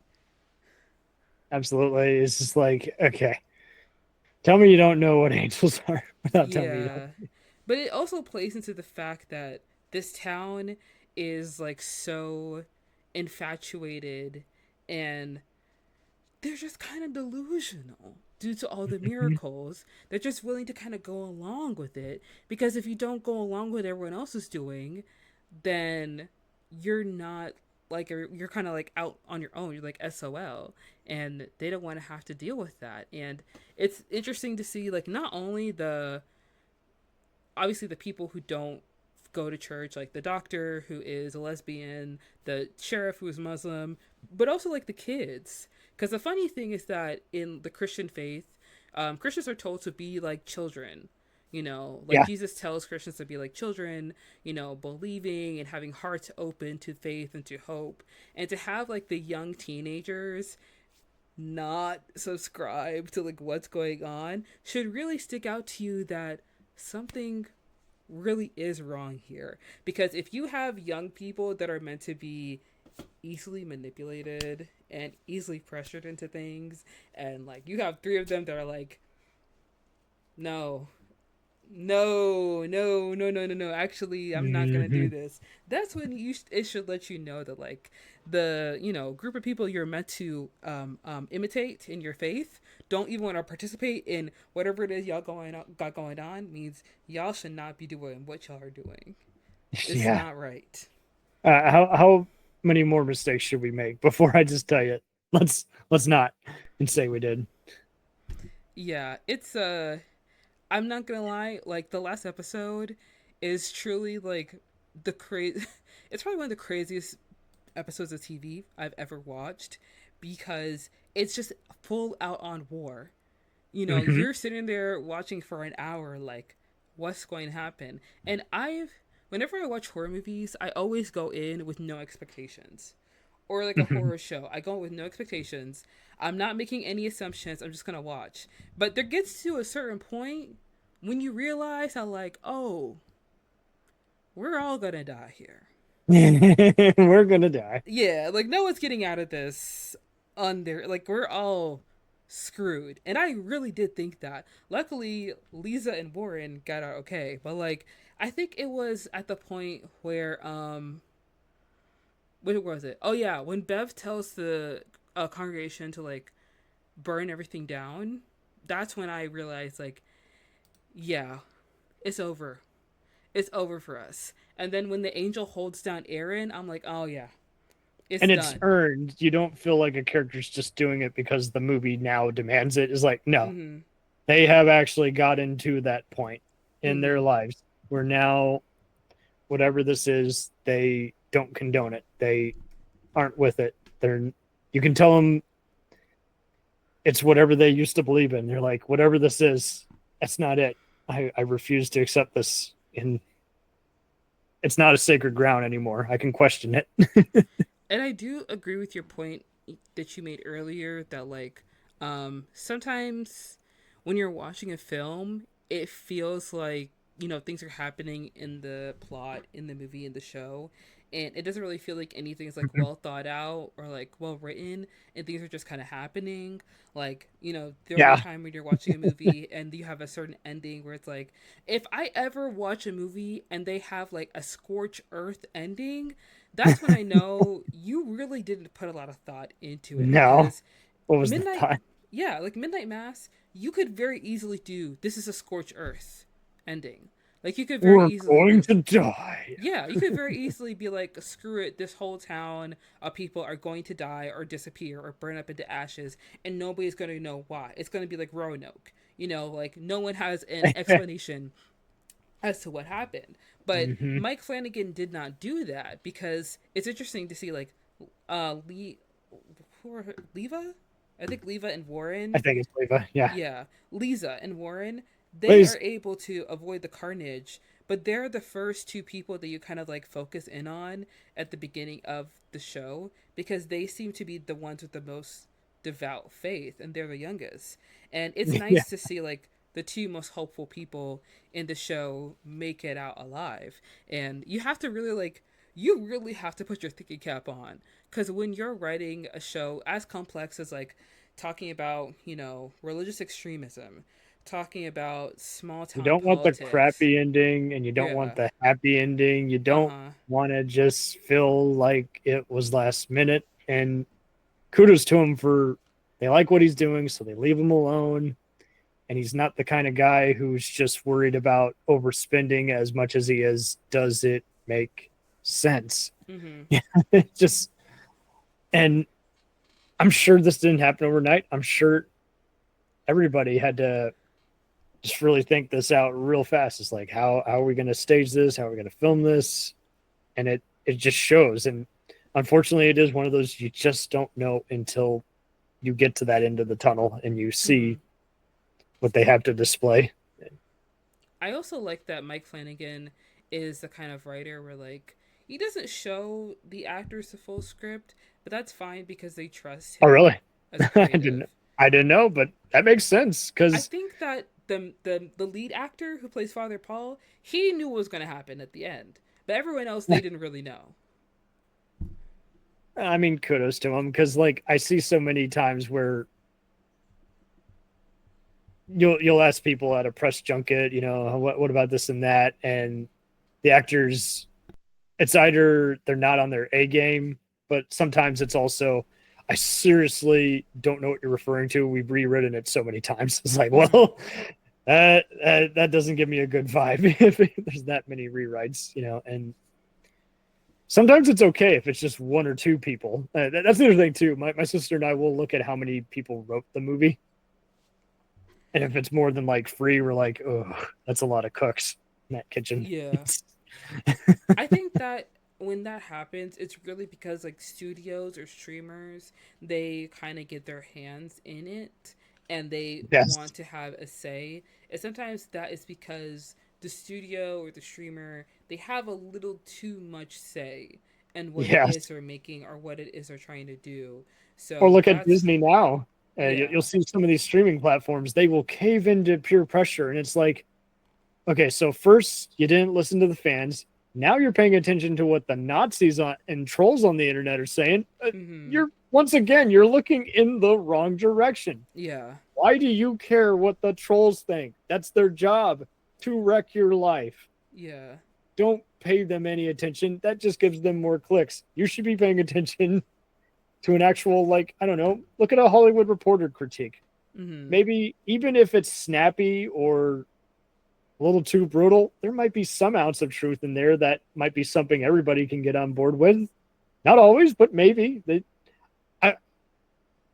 Absolutely. It's just like, okay. Tell me you don't know what angels are without telling me you don't. Yeah. But it also plays into the fact that this town is like so infatuated and they're just kind of delusional due to all the Mhm. miracles. They're just willing to kind of go along with it because if you don't go along with everyone else is doing, then you're not like you're kind of like out on your own. You're like SOL, and they don't want to have to deal with that. And it's interesting to see like not only the obviously the people who don't go to church, like the doctor who is a lesbian, the sheriff who is Muslim, but also like the kids. Because the funny thing is that in the Christian faith, Christians are told to be like children. You know, like Yeah. Jesus tells Christians to be like children, you know, believing and having hearts open to faith and to hope. And to have like the young teenagers not subscribe to like what's going on should really stick out to you that something really is wrong here. Because if you have young people that are meant to be easily manipulated and easily pressured into things, and like you have three of them that are like, no, no. Actually, I'm not gonna do Hmm. this. That's when it should let you know that like the group of people you're meant to imitate in your faith don't even want to participate in whatever it is y'all got going on. Means y'all should not be doing what y'all are doing. It's Yeah. not right. How many more mistakes should we make before I just tell you? Let's not and say we did. Yeah, it's I'm not gonna lie. Like the last episode is truly like the crazy. It's probably one of the craziest episodes of TV I've ever watched because it's just full out on war. You know, Hmm. you're sitting there watching for an hour, like, what's going to happen? And whenever I watch horror movies, I always go in with no expectations. Or like a Hmm. horror show, I go in with no expectations. I'm not making any assumptions. I'm just going to watch. But there gets to a certain point when you realize how, like, oh, we're all going to die here. We're gonna die. Yeah, like no one's getting out of this under like we're all screwed. And I really did think that. Luckily, Lisa and Warren got out okay, but like I think it was at the point where what was it? Oh yeah, when Bev tells the congregation to like burn everything down, that's when I realized like yeah, it's over. It's over for us. And then when the angel holds down Aaron, I'm like, "Oh yeah, it's And it's done." earned. You don't feel like a character's just doing it because the movie now demands it. It's like, no, Mhm. they have actually gotten to that point in their Mhm. lives where now whatever this is, they don't condone it. They aren't with it. They're you can tell them it's whatever they used to believe in. They're like, whatever this is, that's not it. I refuse to accept this. And it's not a sacred ground anymore. I can question it. And I do agree with your point that you made earlier that like sometimes when you're watching a film, it feels like things are happening in the plot in the movie in the show and it doesn't really feel like anything is like well thought out or like well written and things are just kind of happening like there'll be a Yeah. time when you're watching a movie and you have a certain ending where it's like if I ever watch a movie and they have like a scorch earth ending, that's when I know you really didn't put a lot of thought into it No. because What was the midnight thought? yeah, like midnight mass, you could very easily do this is a scorch earth ending. Like you could very We're easily going be to die. yeah, you could very easily be like, screw it, this whole town of people are going to die or disappear or burn up into ashes, and nobody's going to know why. It's going to be like Roanoke. Like no one has an explanation as to what happened. But Hmm. Mike Flanagan did not do that because it's interesting to see, like, Lee, Leva? I think Leva and I Warren, think it's Leva. Yeah. yeah, Lisa and Warren, they are Please. able to avoid the carnage, but they're the first two people that you kind of like focus in on at the beginning of the show because they seem to be the ones with the most devout faith and they're the youngest. And it's Yeah. nice to see like the two most hopeful people in the show make it out alive. And you really have to put your thinking cap on because when you're writing a show as complex as like talking about religious extremism, talking about small You town don't want the politics. crappy ending and you don't want Yeah. the happy ending. You Uh don't huh. want to just feel like it was last minute. And kudos to him for they like what he's doing, so they leave him alone. And he's not the kind of guy who's just worried about overspending as much as he is. Does it make sense? Mm-hmm. Yeah, just and I'm sure this didn't happen overnight. I'm sure everybody had to just really think this out real fast. It's like how are we going to stage this? How are we going to film this? And it just shows. And unfortunately, it is one of those you just don't know until you get to that end of the tunnel and you Mm-hmm. see what they have to display. I also like that Mike Flanagan is the kind of writer where like he doesn't show the actors the full script, but that's fine because they trust Oh, him really? as a I didn't. creative. I didn't know, but that makes sense I because think that the lead actor who plays Father Paul, he knew what was going to happen at the end, but everyone else they didn't really know. I mean, kudos to him because like I see so many times where you'll ask people at a press junket, what about this and that, and the actors, it's either they're not on their A game, but sometimes it's also I seriously don't know what you're referring to. We've rewritten it so many times. It's like, Mm-hmm. well, that doesn't give me a good vibe if there's that many rewrites, and sometimes it's okay if it's just one or two people. That's the other thing too. My sister and I will look at how many people wrote the movie, and if it's more than like three, we're like, oh, that's a lot of cooks in that kitchen. Yeah. I think that when that happens, it's really because like studios or streamers, they kind of get their hands in it and they Yes, want to have a say. And sometimes that is because the studio or the streamer, they have a little too much say in what it is yes. they're making or what it is they're trying to do. Or So look at that's, Disney now. You'll yeah. see some of these streaming platforms, they will cave into peer pressure. And it's like, okay, so first you didn't listen to the fans. Now you're paying attention to what the Nazis and trolls on the internet are saying. Mm-hmm. You're looking in the wrong direction. Yeah. Why do you care what the trolls think? That's their job to wreck your life. Yeah. Don't pay them any attention. That just gives them more clicks. You should be paying attention to an actual, like, I don't know, look at a Hollywood Reporter critique. Mm-hmm. Maybe even if it's snappy or a little too brutal, there might be some ounce of truth in there that might be something everybody can get on board with. Not always, but maybe. I,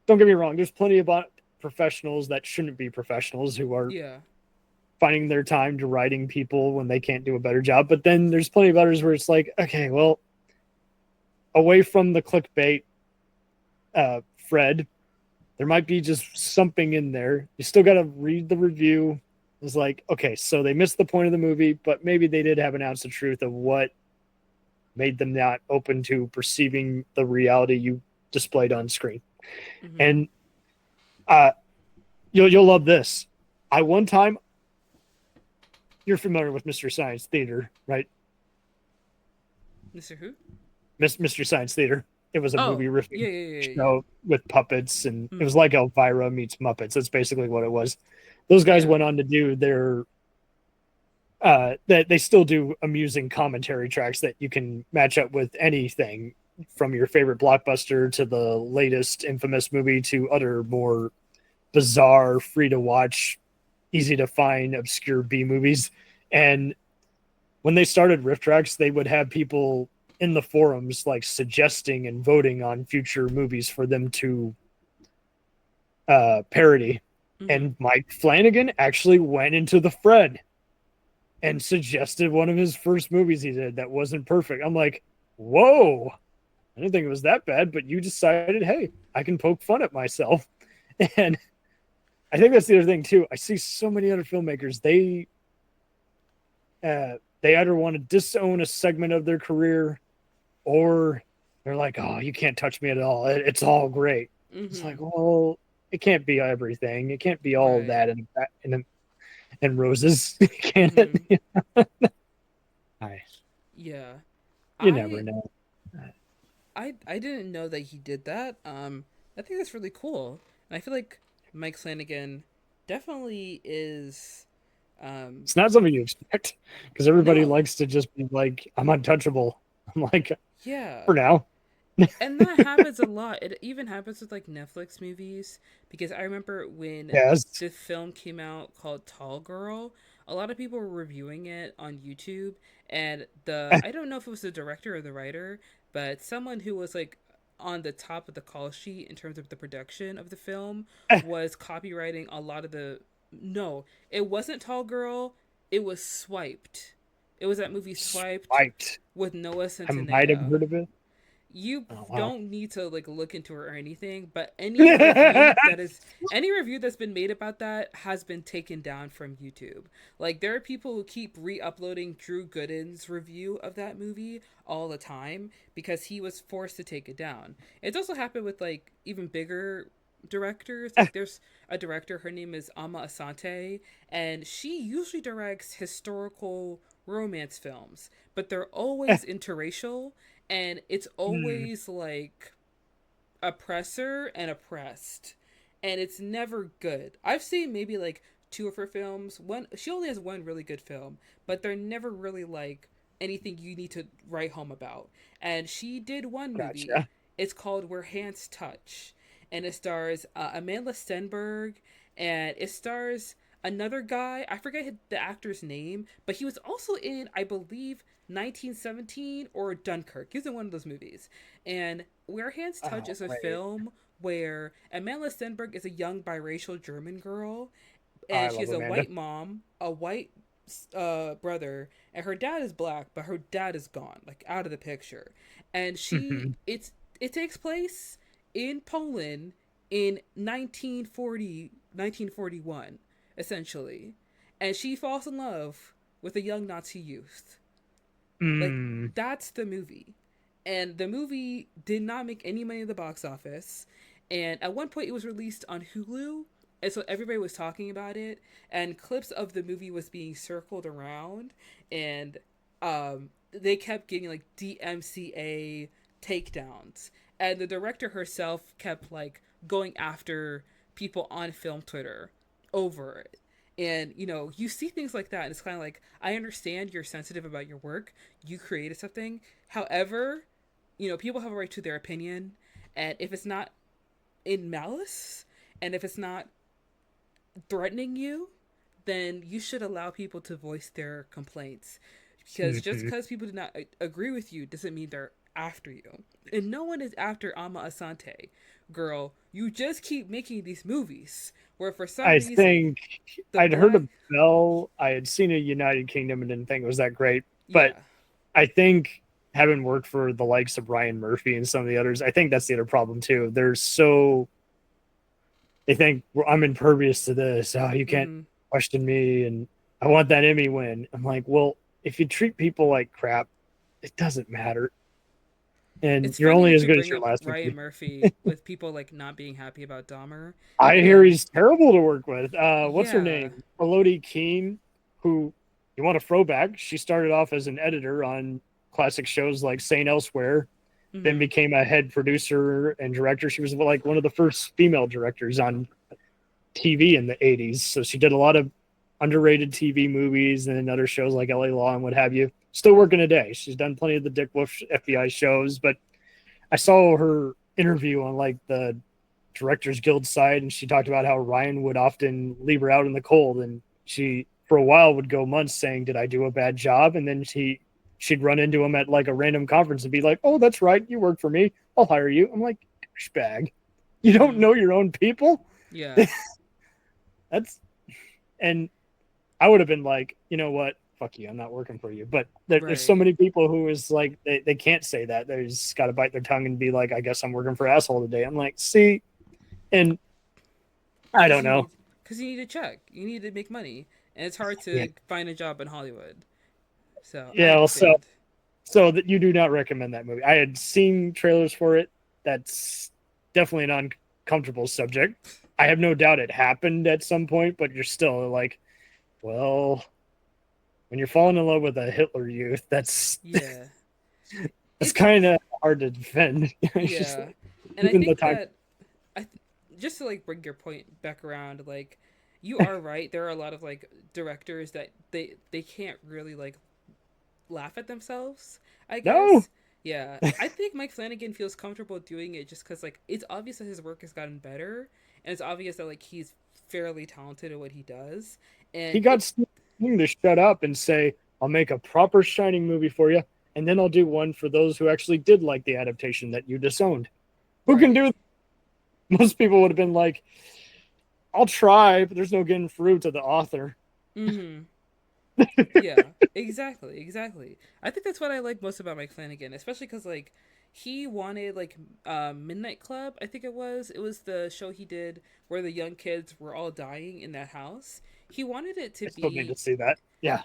don't get me wrong. There's plenty of professionals that shouldn't be professionals who are Yeah. finding their time to writing people when they can't do a better job. But then there's plenty of others where it's like, okay, well, away from the clickbait, Fred, there might be just something in there. You still got to read the review. It's like, okay, so they missed the point of the movie, but maybe they did have an ounce of truth of what made them not open to perceiving the reality you displayed on screen. Mm-hmm. And uh, you'll love this. I one time, you're familiar with Mr. Science Theater, right? Mr. Who? Mr. Science Theater. It was a Oh, movie yeah, riffing yeah, yeah, yeah. show with puppets, and it was Mm-hmm. like Elvira meets Muppets. That's basically what it was. Those guys Yeah. went on to do their that they still do amusing commentary tracks that you can match up with anything from your favorite blockbuster to the latest infamous movie to other more bizarre, free to watch, easy to find, obscure B movies. And when they started riff tracks, they would have people in the forums like suggesting and voting on future movies for them to parody. Mm-hmm. And Mike Flanagan actually went into the Fred and suggested one of his first movies he did that wasn't perfect. I'm like, whoa, I didn't think it was that bad, but you decided, hey, I can poke fun at myself. And I think that's the other thing too. I see so many other filmmakers, they either want to disown a segment of their career or they're like, oh, you can't touch me at all. It's all great. It's like, Mm-hmm. well, it can't be everything. It can't be all Right. that and roses, can Mm-hmm. it? I, Yeah. you never I know. I didn't know that he did that. I think that's really cool. And I feel like Mike Flanagan definitely is. It's not something you expect because everybody No, likes to just be like, I'm untouchable. I'm like, yeah. for now. And that happens a lot. It even happens with like Netflix movies because I remember when Yes. the film came out called Tall Girl, a lot of people were reviewing it on YouTube, and the I don't know if it was the director or the writer, but someone who was like on the top of the call sheet in terms of the production of the film was copywriting a lot of the no, it wasn't Tall Girl, it was Swiped. It was that movie Swiped Spiked. with Noah I might have Centineo. heard of it. You Oh, wow. don't need to like look into it or anything, but Yeah. any review that's been made about that has been taken down from YouTube. Like there are people who keep re-uploading Drew Gooden's review of that movie all the time because he was forced to take it down. It's also happened with like even bigger directors. Like there's a director, her name is Ama Asante, and she usually directs historical romance films, but they're always interracial and it's always like oppressor and oppressed, and it's never good. I've seen maybe like two of her films. One, she only has one really good film, but they're never really like anything you need to write home about. And she did one movie. Gotcha. It's called Where Hands Touch, and it stars Amanda Stenberg, and it stars another guy. I forget the actor's name, but he was also in, I believe, 1917 or Dunkirk. He was in one of those movies. And Where Hands Touch Oh, is a wait. film where Amanda Stenberg is a young biracial German girl, I and she love has a Amanda. white mom, a white brother, and her dad is black, but her dad is gone, like out of the picture. And it takes place in Poland in 1941, essentially, and she falls in love with a young Nazi youth. Like Mm. that's the movie. And the movie did not make any money at the box office. And at one point it was released on Hulu. And so everybody was talking about it. And clips of the movie was being circled around. And they kept getting like DMCA takedowns. And the director herself kept like going after people on film Twitter over it. And you see things like that, and it's kind of like, I understand you're sensitive about your work, you created something. However, people have a right to their opinion, and if it's not in malice, and if it's not threatening you, then you should allow people to voice their complaints. Because just Mhm. because people do not agree with you doesn't mean they're after you. And no one is after Ama Asante. Girl, you just keep making these movies where for some I reason think the I'd heard black. of Bell. I had seen a United Kingdom and didn't think it was that great. But Yeah. I think having worked for the likes of Ryan Murphy and some of the others, I think that's the other problem too. They think, well, I'm impervious to this. Oh, you can't Mm-hmm. question me, and I want that Emmy win. I'm like, well, if you treat people like crap, it doesn't matter, and It's you're funny only that as you good as bring your up last Ryan movie. Murphy with people like not being happy about Dahmer. I hear And he's terrible to work with. What's her yeah. name? Elodie Keene, who you want a throwback? She started off as an editor on classic shows like Saint Elsewhere, then Mm-hmm. became a head producer and director. She was like one of the first female directors on TV in the 80s. So she did a lot of underrated TV movies and other shows like LA Law and what have you. Still working today. She's done plenty of the Dick Wolf FBI shows, but I saw her interview on like the Directors Guild side, and she talked about how Ryan would often leave her out in the cold, and she for a while would go months saying, "Did I do a bad job?" And then she'd run into him at like a random conference and be like, "Oh, that's right, you work for me. I'll hire you." I'm like, douchebag. You don't Mm-hmm. know your own people. Yeah. That's and I would have been like, you know what? Fuck you. I'm not working for you. But there's so Right. many people who is like they can't say that. They just got to bite their tongue and be like, I guess I'm working for asshole today. I'm like, see, and I Because don't you know. need because you need a check. You need to make money, and it's hard Yeah, to find a job in Hollywood. So I yeah. Well, understand. so that you do not recommend that movie. I had seen trailers for it. That's definitely an uncomfortable subject. I have no doubt it happened at some point, but you're still like, well, when you're falling in love with a Hitler youth, that's Yeah. that's It's kind of hard to defend. It's just yeah, like, and I even the think time. that I just to like bring your point back around, like you are right. There are a lot of like directors that they can't really like laugh at themselves, I No, guess. Yeah, I think Mike Flanagan feels comfortable doing it just because like it's obvious that his work has gotten better, and it's obvious that like he's fairly talented at what he does, he and got it Stephen King to shut up and say, "I'll make a proper Shining movie for you, and then I'll do one for those who actually did like the adaptation that you disowned." Who can right. do? Most people would have been like, "I'll try," but there's no getting through to the author. Mm-hmm. Yeah, exactly, exactly. I think that's what I like most about Mike Flanagan, especially because like he wanted like Midnight Club. I think it was the show he did where the young kids were all dying in that house. He wanted it to I still need to be see that. Yeah.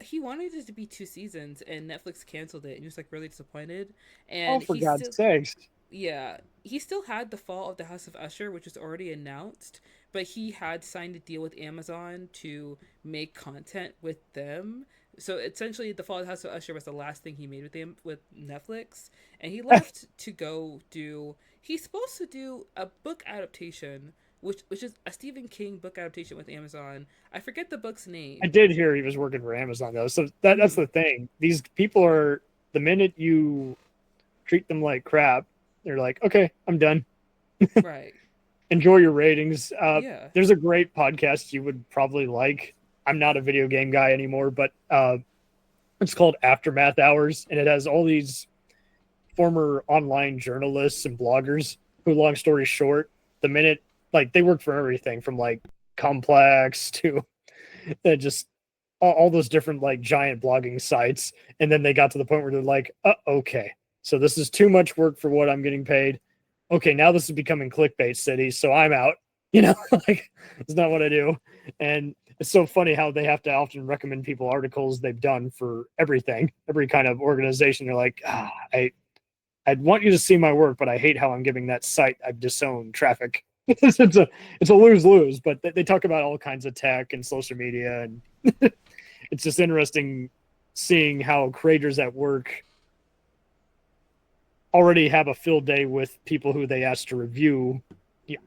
he wanted it to be 2 seasons, and Netflix canceled it, and he was like really disappointed. Oh, And for he God's still sakes. yeah, he still had the fall of the House of Usher, which was already announced, but he had signed a deal with Amazon to make content with them. So essentially, the fall of the House of Usher was the last thing he made with them with Netflix, and he left to go do. He's supposed to do a book adaptation, which is a Stephen King book adaptation with Amazon. I forget the book's I name. did hear he was working for Amazon though. So that's Mm-hmm. the thing. These people are the minute you treat them like crap, they're like, okay, I'm done. Right. Enjoy your ratings. Yeah. There's a great podcast you would probably like. I'm not a video game guy anymore, but it's called Aftermath Hours, and it has all these former online journalists and bloggers who, long story short, the minute like they work for everything from like Complex to just all those different like giant blogging sites, and then they got to the point where they're like, okay, so this is too much work for what I'm getting paid. Okay, now this is becoming clickbait city, so I'm out. You know, like it's not what I do. And it's so funny how they have to often recommend people articles they've done for everything, every kind of organization. They're like, I'd want you to see my work, but I hate how I'm giving that site I've disowned traffic. It's a lose lose. But they talk about all kinds of tech and social media, and it's just interesting seeing how creators at work already have a field day with people who they ask to review, yeah,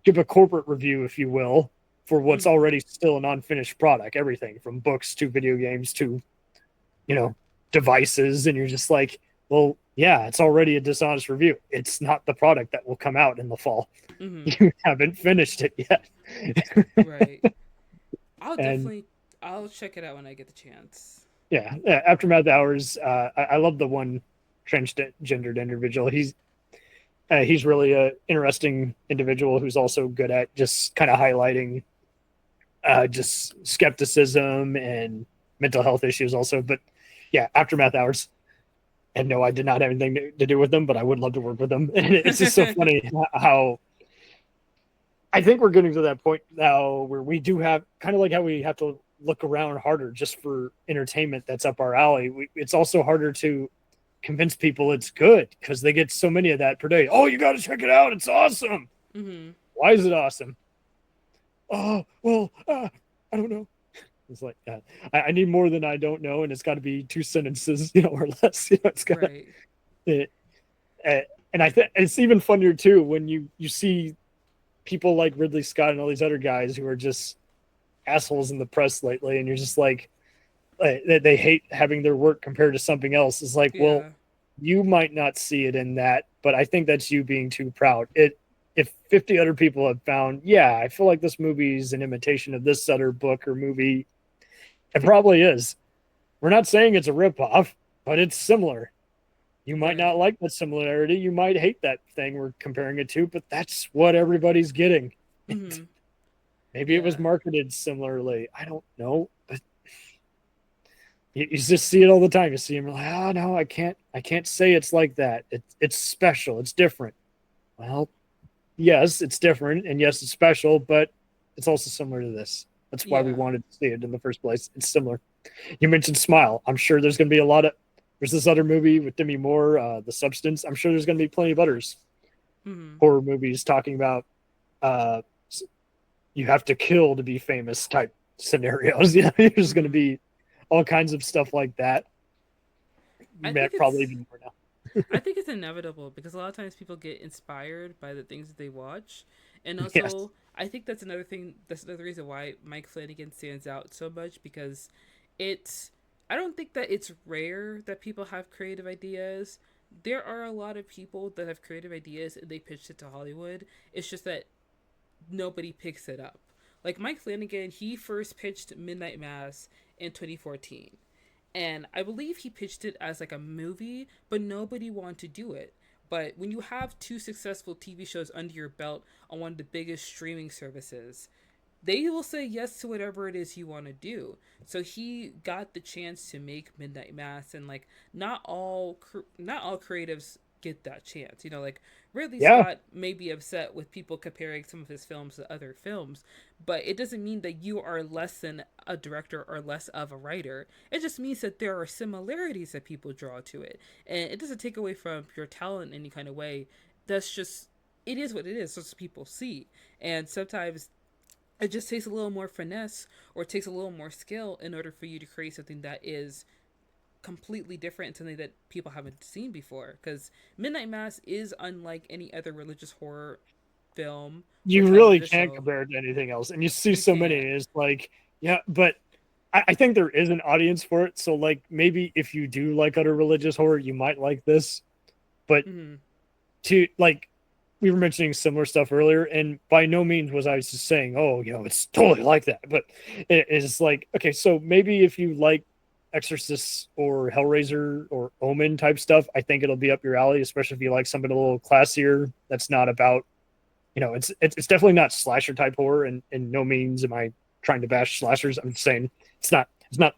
give a corporate review, if you will, for what's Mm-hmm. already still an unfinished product. Everything from books to video games to you know devices, and you're just like, well, yeah, it's already a dishonest review. It's not the product that will come out in the fall. Mm-hmm. You haven't finished it yet. Right. I'll And definitely I'll check it out when I get the chance. yeah, Aftermath Hours. I love the one transgendered individual. He's really a interesting individual who's also good at just kind of highlighting just skepticism and mental health issues also. But yeah, Aftermath Hours. And no, I did not have anything to do with them, but I would love to work with them. And it's just so funny how I think we're getting to that point now where we do have kind of like how we have to look around harder just for entertainment that's up our alley. It's also harder to convince people it's good because they get so many of that per day. Oh, you got to check it out. It's awesome. Mm-hmm. Why is it awesome? Oh, well, I don't know. It's like, I need more than I don't know. And it's got to be two sentences, or less. It's got to, Right. it, and I think it's even funnier too when you see people like Ridley Scott and all these other guys who are just assholes in the press lately, and you're just like, they hate having their work compared to something else. It's like, well, Yeah. you might not see it in that, but I think that's you being too proud. If 50 other people have found, yeah, I feel like this movie is an imitation of this other book or movie, it probably is. We're not saying it's a ripoff, but it's similar. You might not Right. like that similarity. You might hate that thing we're comparing it to, but that's what everybody's getting. Mm-hmm. Maybe it was Yeah. marketed similarly. I don't know, but you just see it all the time. You see them like, oh no, I can't say it's like that. It's special. It's different. Well, yes, it's different, and yes, it's special, but it's also similar to this. That's why we Yeah. wanted to see it in the first place. It's similar. You mentioned Smile. I'm sure there's going to be a lot of. There's this other movie with Demi Moore, The Substance. I'm sure there's going to be plenty of others Mm-hmm. horror movies talking about uh, you have to kill to be famous type scenarios. There's going to Mm-hmm. be all kinds of stuff like that. I think Probably it's even more now. I think it's inevitable because a lot of times people get inspired by the things that they watch, And Yes. also, I think that's another thing. That's another reason why Mike Flanagan stands out so much because it's. I don't think that it's rare that people have creative ideas. There are a lot of people that have creative ideas and they pitched it to Hollywood. It's just that nobody picks it up. Like Mike Flanagan, he first pitched Midnight Mass in 2014. And I believe he pitched it as like a movie, but nobody wanted to do it. But when you have two successful TV shows under your belt on one of the biggest streaming services, they will say yes to whatever it is you want to do. So he got the chance to make Midnight Mass, and like not all creatives get that chance. You know, like Ridley Yeah. Scott may be upset with people comparing some of his films to other films, but it doesn't mean that you are less than a director or less of a writer. It just means that there are similarities that people draw to it, and it doesn't take away from your talent in any kind of way. That's just it is what it is. That's what people see, and sometimes it just takes a little more finesse or it takes a little more skill in order for you to create something that is completely different and something that people haven't seen before. Because Midnight Mass is unlike any other religious horror film or You really television can't show. compare it to anything else. And you see You so many, can't. it's like, yeah, but I think there is an audience for it. So like maybe if you do like other religious horror, you might like this. But Mm-hmm. to like we were mentioning similar stuff earlier, and by no means was I just saying, oh, it's totally like that. But it is like, okay, so maybe if you like Exorcist or Hellraiser or Omen type stuff, I think it'll be up your alley, especially if you like something a little classier that's not about, it's definitely not slasher type horror, and in no means am I trying to bash slashers. I'm just saying it's not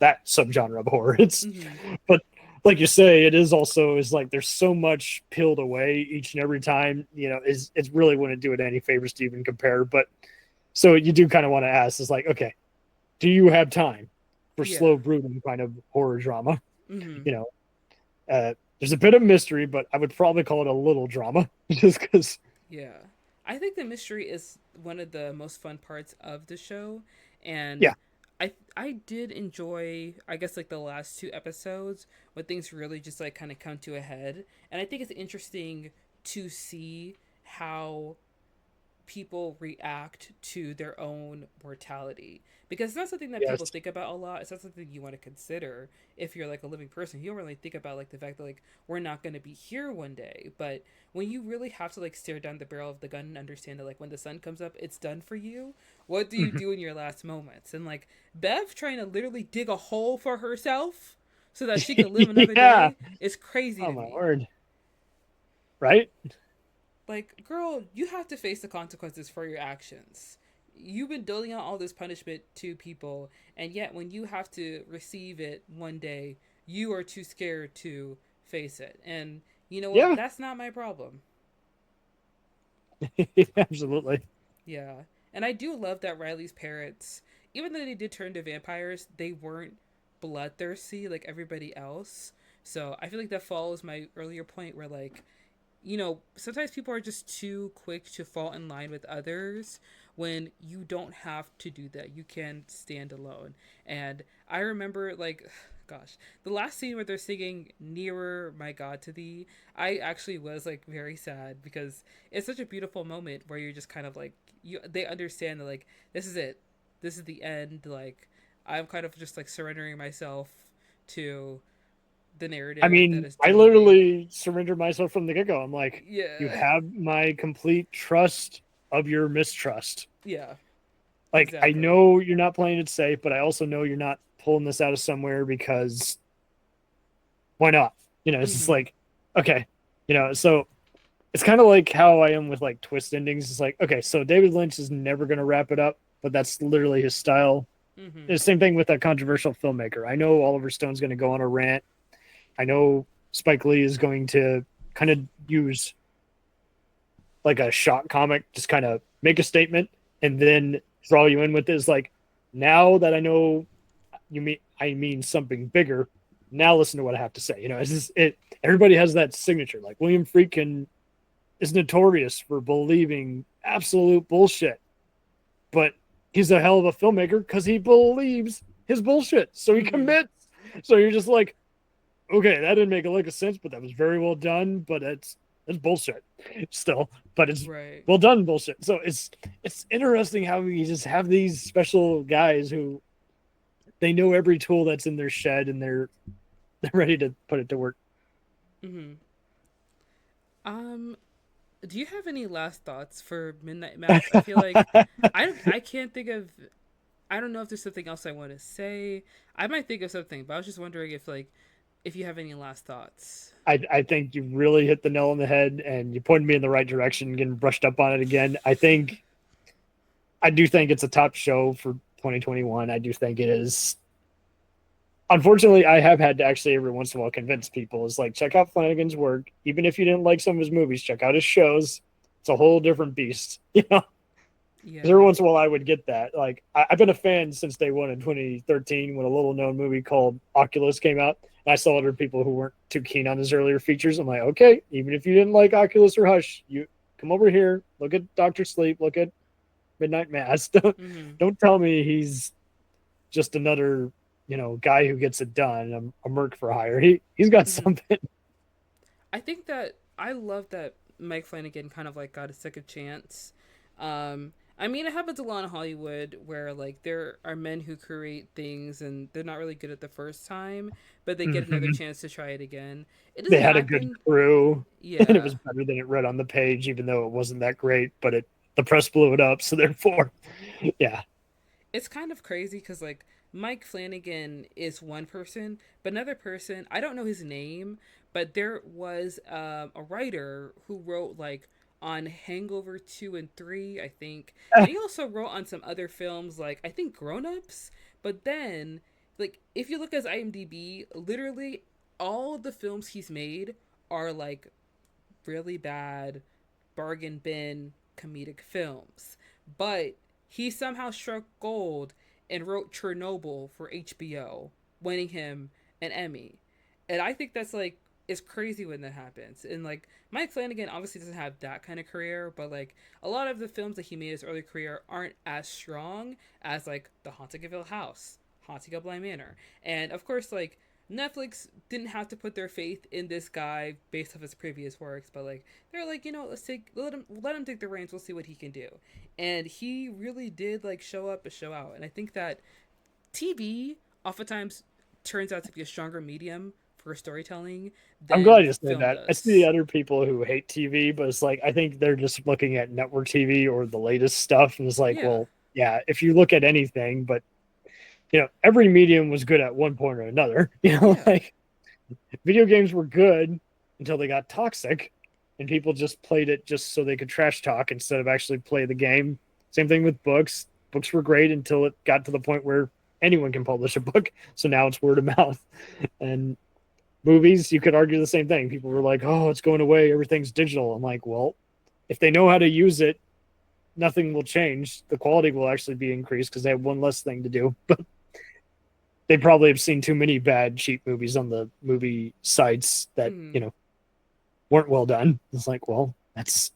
that subgenre of horror. It's Mm-hmm. but like you say, it is also is like there's so much peeled away each and every time. Is it's really wouldn't do it any favors to even compare. But so you do kind of want to ask is like, okay, do you have time for Yeah. slow brooding kind of horror drama? Mm-hmm. You know, there's a bit of mystery, but I would probably call it a little drama just because. Yeah. I think the mystery is one of the most fun parts of the show, and Yeah. I did enjoy, I guess, like the last two episodes when things really just like kind of come to a head. And I think it's interesting to see how people react to their own mortality, because it's not something that people Yes. think about a lot. It's not something you want to consider if you're like a living person. You don't really think about like the fact that like we're not going to be here one day. But when you really have to like stare down the barrel of the gun and understand that like when the sun comes up it's done for you, what do you do in your last moments? And like Bev trying to literally dig a hole for herself so that she can live another Yeah. day is crazy Oh to my me. word. Right. Like, girl, you have to face the consequences for your actions. You've been doling out all this punishment to people, and yet when you have to receive it one day, you are too scared to face it. And you know what? Yeah. That's not my problem. Absolutely. Yeah. And I do love that Riley's parents, even though they did turn to vampires, they weren't bloodthirsty like everybody else. So I feel like that follows my earlier point where, like, sometimes people are just too quick to fall in line with others when you don't have to do that. You can stand alone. And I remember, like, gosh, the last scene where they're singing Nearer, My God, to Thee, I actually was, like, very sad because it's such a beautiful moment where you're just kind of like, they understand that, like, this is it. This is the end. Like, I'm kind of just, like, surrendering myself to the I narrative that mean, is I delivery. literally surrendered myself from the get go. I'm like, you Yeah. have my complete trust of your mistrust. Yeah. Like, I Exactly. know you're not playing it safe, but I also know you're not pulling this out of somewhere because why not? It's just Mm-hmm. like, okay, so it's kind of like how I am with like twist endings. It's like, okay, so David Lynch is never going to wrap it up, but that's literally his style. Mm-hmm. The same thing with a controversial filmmaker. I know Oliver Stone's going to go on a rant. I know Spike Lee is going to kind of use like a shock comic, just kind of make a statement and then draw you in with this. Like, now that I know I mean something bigger, now listen to what I have to say. It's just it. Everybody has that signature. Like William Friedkin is notorious for believing absolute bullshit, but he's a hell of a filmmaker because he believes his bullshit. So he Mm-hmm. commits. So you're just like, okay, that didn't make a lick of sense, but that was very well done. But It's bullshit still, but it's Right. well done bullshit. So it's interesting how we just have these special guys who they know every tool that's in their shed and they're ready to put it to work. Mm-hmm. Um, do you have any last thoughts for Midnight Mass? I feel like I can't think of. I don't know if there's something else I want to say. I might think of something, but I was just wondering if you have any last thoughts. I think you really hit the nail on the head and you pointed me in the right direction, getting brushed up on it again. I do think it's a top show for 2021. I do think it is. Unfortunately, I have had to actually every once in a while convince people is like, check out Flanagan's work. Even if you didn't like some of his movies, check out his shows. It's a whole different beast. You know, because every Yeah. once in a while I would get that. Like, I've been a fan since day one in 2013 when a little known movie called Oculus came out. And I saw other people who weren't too keen on his earlier features. I'm like, okay, even if you didn't like Oculus or Hush, you come over here, look at Doctor Sleep, look at Midnight Mass. Mm-hmm. Don't tell me he's just another guy who gets it done. A merc for hire. He's got Mm-hmm. something. I think that I love that Mike Flanagan kind of like got a second chance. I mean, it happens a lot in Hollywood where like there are men who create things and they're not really good at the first time, but they get another Mm-hmm. chance to try it again. It They doesn't had a good happen. crew, and it was Yeah, better than it read on the page, even though it wasn't that great. But the press blew it up, so therefore, yeah, it's kind of crazy because like Mike Flanagan is one person, but another person, I don't know his name, but there was a writer who wrote like on Hangover 2 and 3, I think. And he also wrote on some other films like I think Grown Ups, but then like if you look at his IMDb, literally all the films he's made are like really bad bargain bin comedic films. But he somehow struck gold and wrote Chernobyl for HBO, winning him an Emmy. And I think that's like it's crazy when that happens. And like Mike Flanagan obviously doesn't have that kind of career, but like a lot of the films that he made in his early career aren't as strong as like The Haunting of Hill House, Haunting of Bly Manor. And of course like Netflix didn't have to put their faith in this guy based off his previous works, but like they're like, let's let him take the reins. We'll see what he can do, and he really did like show up and show out. And I think that TV oftentimes turns out to be a stronger medium for storytelling I'm than glad you said film that. I see the does. other people who hate TV, but it's like I think they're just looking at network TV or the latest stuff, and it's like, Yeah, well, yeah, if you look at anything, but every medium was good at one point or another. yeah, Like video games were good until they got toxic and people just played it just so they could trash talk instead of actually play the game. Same thing with books. Books were great until it got to the point where anyone can publish a book. So now it's word of mouth. And movies, you could argue the same thing. People were like, oh, it's going away. Everything's digital. I'm like, well, if they know how to use it, nothing will change. The quality will actually be increased because they have one less thing to do. But they probably have seen too many bad, cheap movies on the movie sites that, mm. weren't well done. It's like, well, that's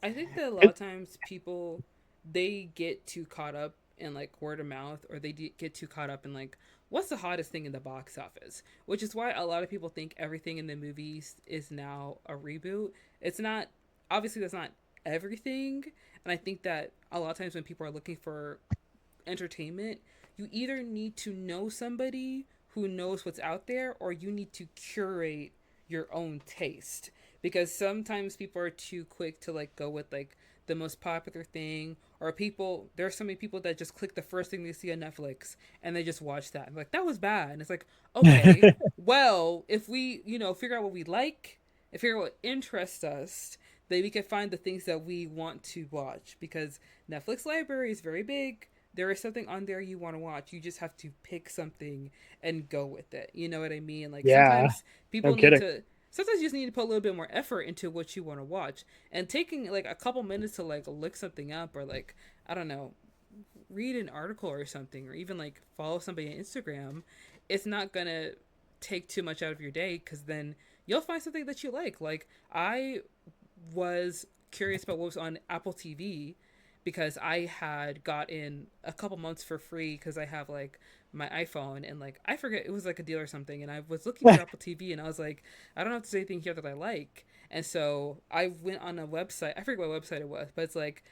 I think that a lot it. of times people they get too caught up in like word of mouth, or they get too caught up in like what's the hottest thing in the box office, which is why a lot of people think everything in the movies is now a reboot. It's not. Obviously that's not everything, and I think that a lot of times when people are looking for entertainment, you either need to know somebody who knows what's out there, or you need to curate your own taste, because sometimes people are too quick to like go with like the most popular thing, or people there's so many people that just click the first thing they see on Netflix and they just watch that and like that was bad, and it's like okay, well if we figure out what we like and figure out what interests us, then we can find the things that we want to watch, because Netflix library is very big. There is something on there you want to watch. You just have to pick something and go with it. You know what I mean? Like Yeah, sometimes no people need kidding. to sometimes you just need to put a little bit more effort into what you want to watch. And taking like a couple minutes to like look something up, or like I don't know, read an article or something, or even like follow somebody on Instagram, it's not going to take too much out of your day, cuz then you'll find something that you like. Like I was curious about what was on Apple TV because I had got in a couple months for free because I have like my iPhone, and like I forget, it was like a deal or something, and I was looking through Apple TV, and I was like, I don't know if there's anything here that I like, and so I went on a website. I forget what website it was, but it's like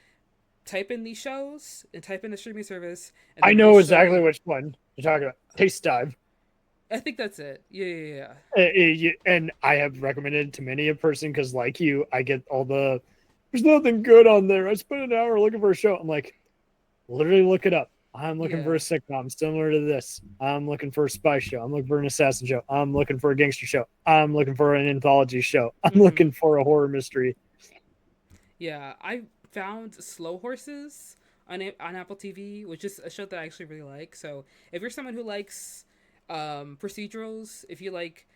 type in these shows and type in a streaming service, and I then we'll know show exactly you. which one you're talking about. Taste Dive. I think that's it. Yeah, yeah, yeah. And I have recommended it to many a person because, like you, I get all the there's nothing good on there. I spent an hour looking for a show. I'm like, literally look it up. I'm looking for Yeah. a sitcom similar to this. I'm looking for a spy show. I'm looking for an assassin show. I'm looking for a gangster show. I'm looking for an anthology show. I'm Mm-hmm. looking for a horror mystery. Yeah, I found Slow Horses on Apple TV, which is a show that I actually really like. So if you're someone who likes procedurals, if you like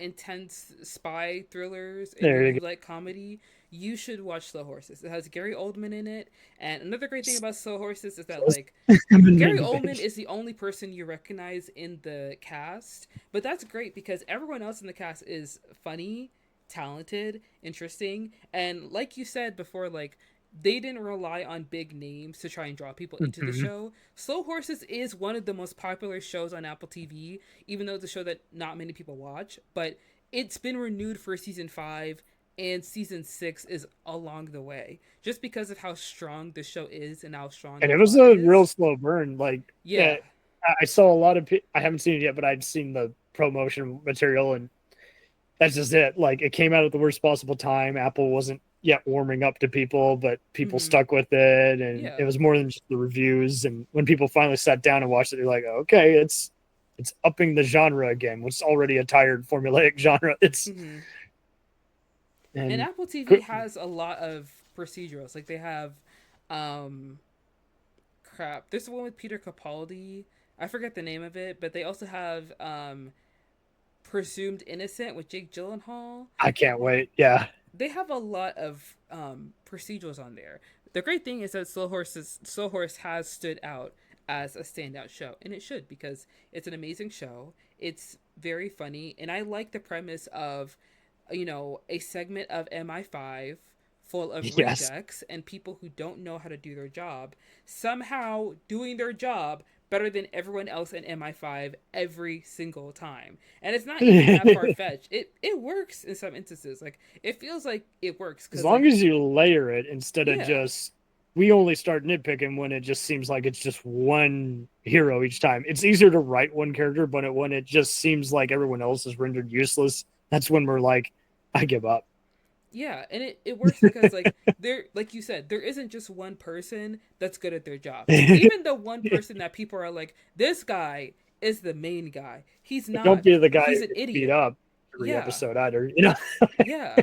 intense spy thrillers, and There you you like comedy, you should watch Slow Horses. It has Gary Oldman in it, and another great thing about Slow Horses is that go. like I'm in Gary many Oldman binge. is the only person you recognize in the cast, but that's great because everyone else in the cast is funny, talented, interesting, and like you said before, like they didn't rely on big names to try and draw people into the Mm-hmm. show. Slow Horses is one of the most popular shows on Apple TV, even though it's a show that not many people watch, but it's been renewed for season 5, and season 6 is along the way just because of how strong the show is and how strong And the it was plot a real is. slow burn. Like, Yeah. I saw a lot of. I haven't seen it yet, but I've seen the promotion material, and that's just it. Like, it came out at the worst possible time. Apple wasn't yet warming up to people, but people Mm-hmm. stuck with it, and it Yeah. was more than just the reviews. And when people finally sat down and watched it, they're like, okay, it's upping the genre again, which is already a tired formulaic genre. It's Mm-hmm. And and Apple TV has a lot of procedurals. Like they have, um, crap. There's the one with Peter Capaldi. I forget the name of it, but they also have Presumed Innocent with Jake Gyllenhaal. I can't wait. Yeah, They have a lot of procedurals on there. The great thing is that Slow Horse has stood out as a standout show, and it should because it's an amazing show. It's very funny, and I like the premise of, a segment of MI5 full of yes. rejects and people who don't know how to do their job somehow doing their job better than everyone else in MI5 every single time. And it's not even that far fetched. It works in some instances. Like it feels like it works As because long like as you layer it instead of yeah, just we only start nitpicking when it just seems like it's just one hero each time. It's easier to write one character, but when it just seems like everyone else is rendered useless, that's when we're like, I give up. yeah, and it works because like you said, there isn't just one person that's good at their job. Even the one person that people are like, this guy is the main guy. He's Don't not. be the guy He's who an gets beat idiot. up every Yeah. episode either, you know? Yeah.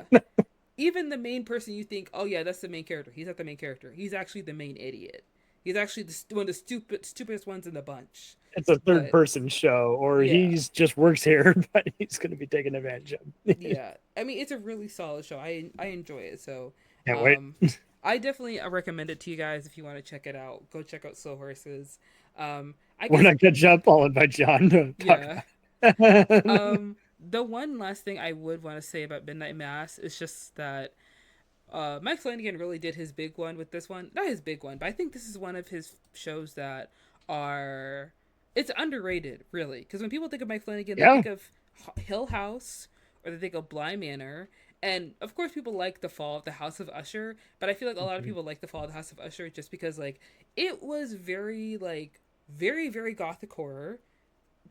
Even the main person you think, oh yeah, that's the main character. He's not the main character. He's actually the main idiot. He's actually one of the stupidest ones in the bunch. It's a third But person show, or yeah, he's just works here, but he's going to be taken advantage of. yeah. I mean, it's a really solid show. I enjoy it. So, Can't wait. um, I definitely recommend it to you guys if you want to check it out. Go check out Slow Horses. I When guess I catch up, I'll invite John to talk yeah. about it. The one last thing I would want to say about Midnight Mass is just that Mike Flanagan really did his big one with this one. Not his big one, but I think this is one of his shows that are it's underrated, really. Because when people think of Mike Flanagan, they Yeah. think of Hill House or they think of Bly Manor, and of course, people like The Fall of the House of Usher. But I feel like a lot of people like The Fall of the House of Usher just because like it was very very gothic horror,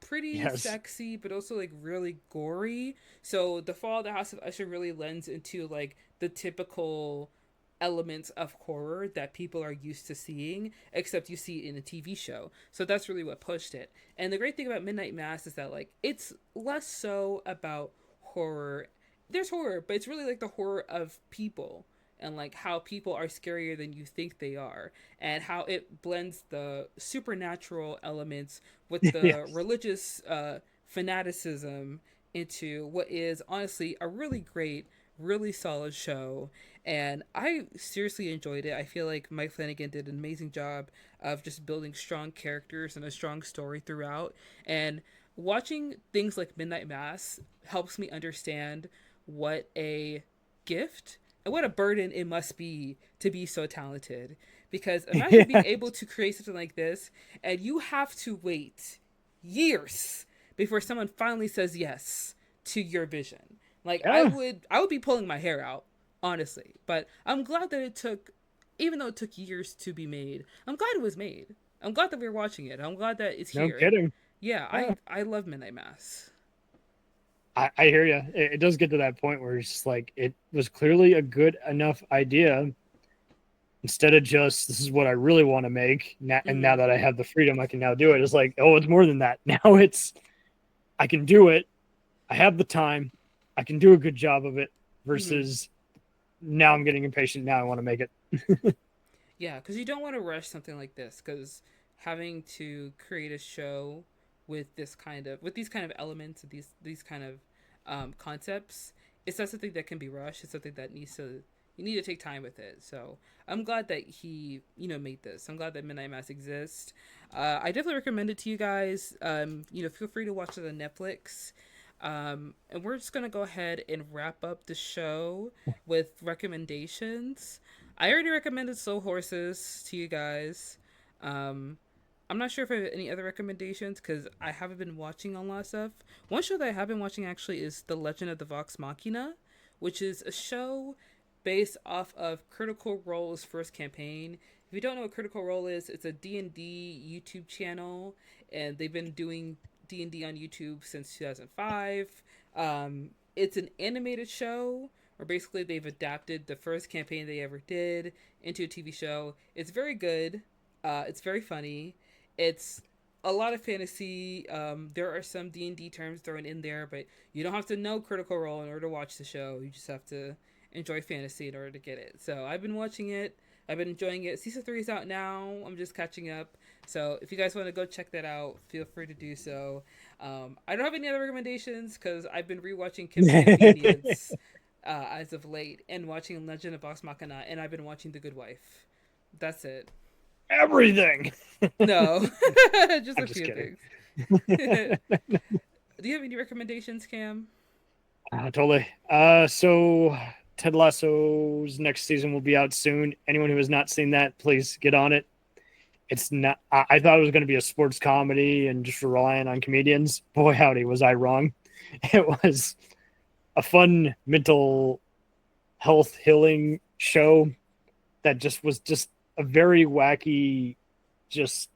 pretty Yes. sexy, but also like really gory. So the Fall of the House of Usher really lends into like the typical elements of horror that people are used to seeing, except you see it in a TV show. So that's really what pushed it. And the great thing about Midnight Mass is that like it's less so about horror. There's horror, but it's really like the horror of people and like how people are scarier than you think they are, and how it blends the supernatural elements with the Yes. religious fanaticism into what is honestly a really great, really solid show. And I seriously enjoyed it. I feel like Mike Flanagan did an amazing job of just building strong characters and a strong story throughout. And watching things like Midnight Mass helps me understand what a gift and what a burden it must be so talented. Because imagine being able Yes. to create something like this and you have to wait years before someone finally says yes to your vision. Like Yeah, I would be pulling my hair out, honestly. But I'm glad that it took, even though it took years to be made, I'm glad it was made. I'm glad that we're watching it. I'm glad that it's no here. kidding. Yeah, Yeah. I love Midnight Mass. I hear you. It does get to that point where it's just like it was clearly a good enough idea. Instead of just this is what I really want to make, and Mm-hmm. now that I have the freedom, I can now do it. It's like, oh, it's more than that. Now it's I can do it. I have the time. I can do a good job of it. Mm-hmm. Versus now I'm getting impatient. Now I want to make it. Yeah, because you don't want to rush something like this. Because having to create a show with these kind of elements, these kind of concepts, it's not something that can be rushed. It's something that needs to you need to take time with it. So I'm glad that he made this. I'm glad that Midnight Mass exists. I definitely recommend it to you guys. Feel free to watch it on Netflix. And we're just gonna go ahead and wrap up the show with recommendations. I already recommended Slow Horses to you guys. Um, I'm not sure if I have any other recommendations because I haven't been watching a lot of stuff. One show that I have been watching actually is The Legend of the Vox Machina, which is a show based off of Critical Role's first campaign. If you don't know what Critical Role is, it's a D&D YouTube channel, and they've been doing D&D on YouTube since 2005. It's an animated show where basically they've adapted the first campaign they ever did into a TV show. It's very good. It's very funny. It's a lot of fantasy. There are some D&D terms thrown in there, but you don't have to know Critical Role in order to watch the show. You just have to enjoy fantasy in order to get it. So I've been watching it. I've been enjoying it. Season 3 is out now. I'm just catching up. So if you guys want to go check that out, feel free to do so. I don't have any other recommendations because I've been rewatching Kim's Convenience as of late and watching Legend of Vox Machina, and I've been watching The Good Wife. That's it. Everything. No, just I'm a just few kidding. things. Do you have any recommendations, Cam? Totally. So Ted Lasso's next season will be out soon. Anyone who has not seen that, please get on it. It's not. I thought it was going to be a sports comedy and just relying on comedians. Boy, howdy, was I wrong. It was a fun mental health healing show that just was just a very wacky, just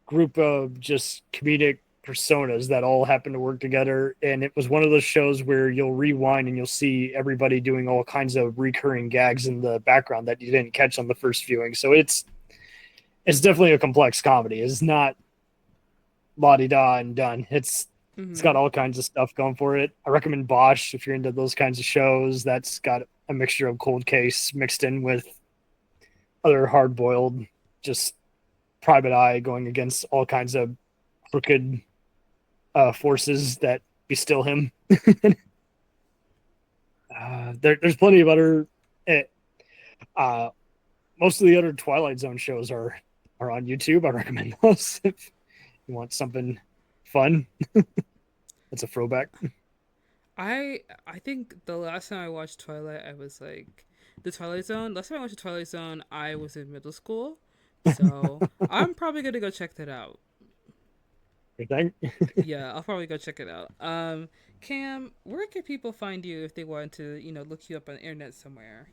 group of just comedic personas that all happen to work together. And it was one of those shows where you'll rewind and you'll see everybody doing all kinds of recurring gags in the background that you didn't catch on the first viewing. So it's definitely a complex comedy. It's not la di da and done. It's got Mm-hmm. all kinds of stuff going for it. I recommend Bosch if you're into those kinds of shows. That's got a mixture of cold case mixed in with other hard boiled, just private eye going against all kinds of crooked forces that bestill him. There's plenty of other. Uh, uh, Most of the other Twilight Zone shows are on YouTube. I recommend those if you want something fun. That's a throwback. I think the last time I watched Twilight, I was like the Twilight Zone. Last time I watched the Twilight Zone, I was in middle school, so I'm probably gonna go check that out. Thank Yeah, I'll probably go check it out. Cam, where can people find you if they want to, look you up on the internet somewhere?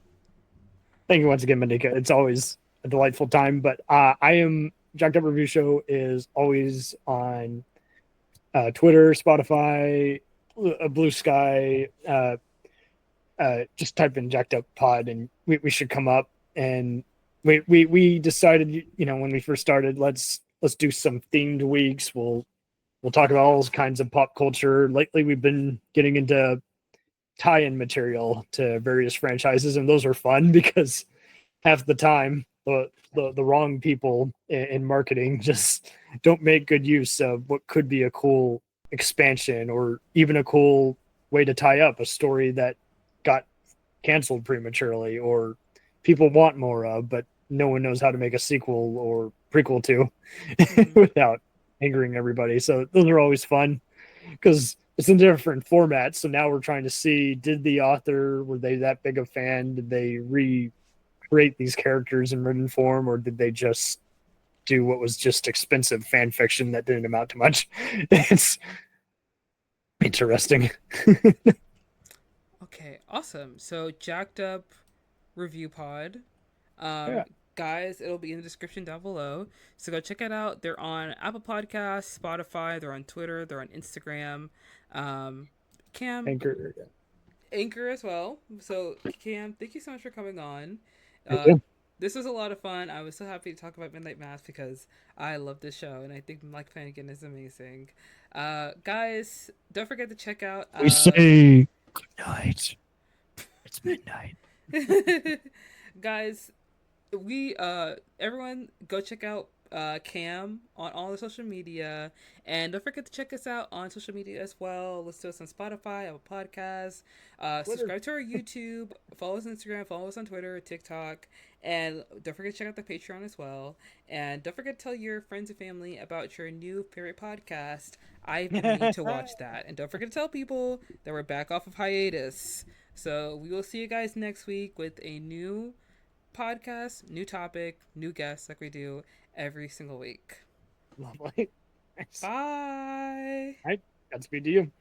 you once again, Manika. It's always a delightful time. But I am Jacked Up Review Show is always on Twitter, Spotify, Blue Sky. Just type in Jacked Up Pod, and we should come up. And we decided, when we first started, let's do some themed weeks. We'll talk about all kinds of pop culture. Lately, we've been getting into tie-in material to various franchises, and those are fun because half the time the wrong people in marketing just don't make good use of what could be a cool expansion or even a cool way to tie up a story that got canceled prematurely or people want more of, but no one knows how to make a sequel or prequel to Mm-hmm. without angering everybody. So those are always fun because it's in different formats. So now we're trying to see, did the author, were they that big a fan? Did they recreate these characters in written form, or did they just do what was just expensive fan fiction that didn't amount to much. It's interesting. Okay, awesome. So Jacked Up Review Pod. Um, Yeah, guys, it'll be in the description down below. So go check it out. They're on Apple Podcasts, Spotify, they're on Twitter, they're on Instagram. Um, Cam, Anchor. Anchor as well. So Cam, thank you so much for coming on. Uh, Yeah. this was a lot of fun. I was so happy to talk about Midnight Mass because I love this show and I think Mike Flanagan is amazing. Guys, don't forget to check out We say good night. It's midnight. guys, we everyone go check out Cam on all the social media, and don't forget to check us out on social media as well. Listen to us on Spotify, Apple Podcasts, Twitter. subscribe to our YouTube, follow us on Instagram, follow us on Twitter, TikTok, and don't forget to check out the Patreon as well. And don't forget to tell your friends and family about your new favorite podcast. I've been meaning to watch that, and don't forget to tell people that we're back off of hiatus. So we will see you guys next week with a new podcast, new topic, new guests, like we do every single week. Lovely. Nice. Bye. All right. Godspeed to you.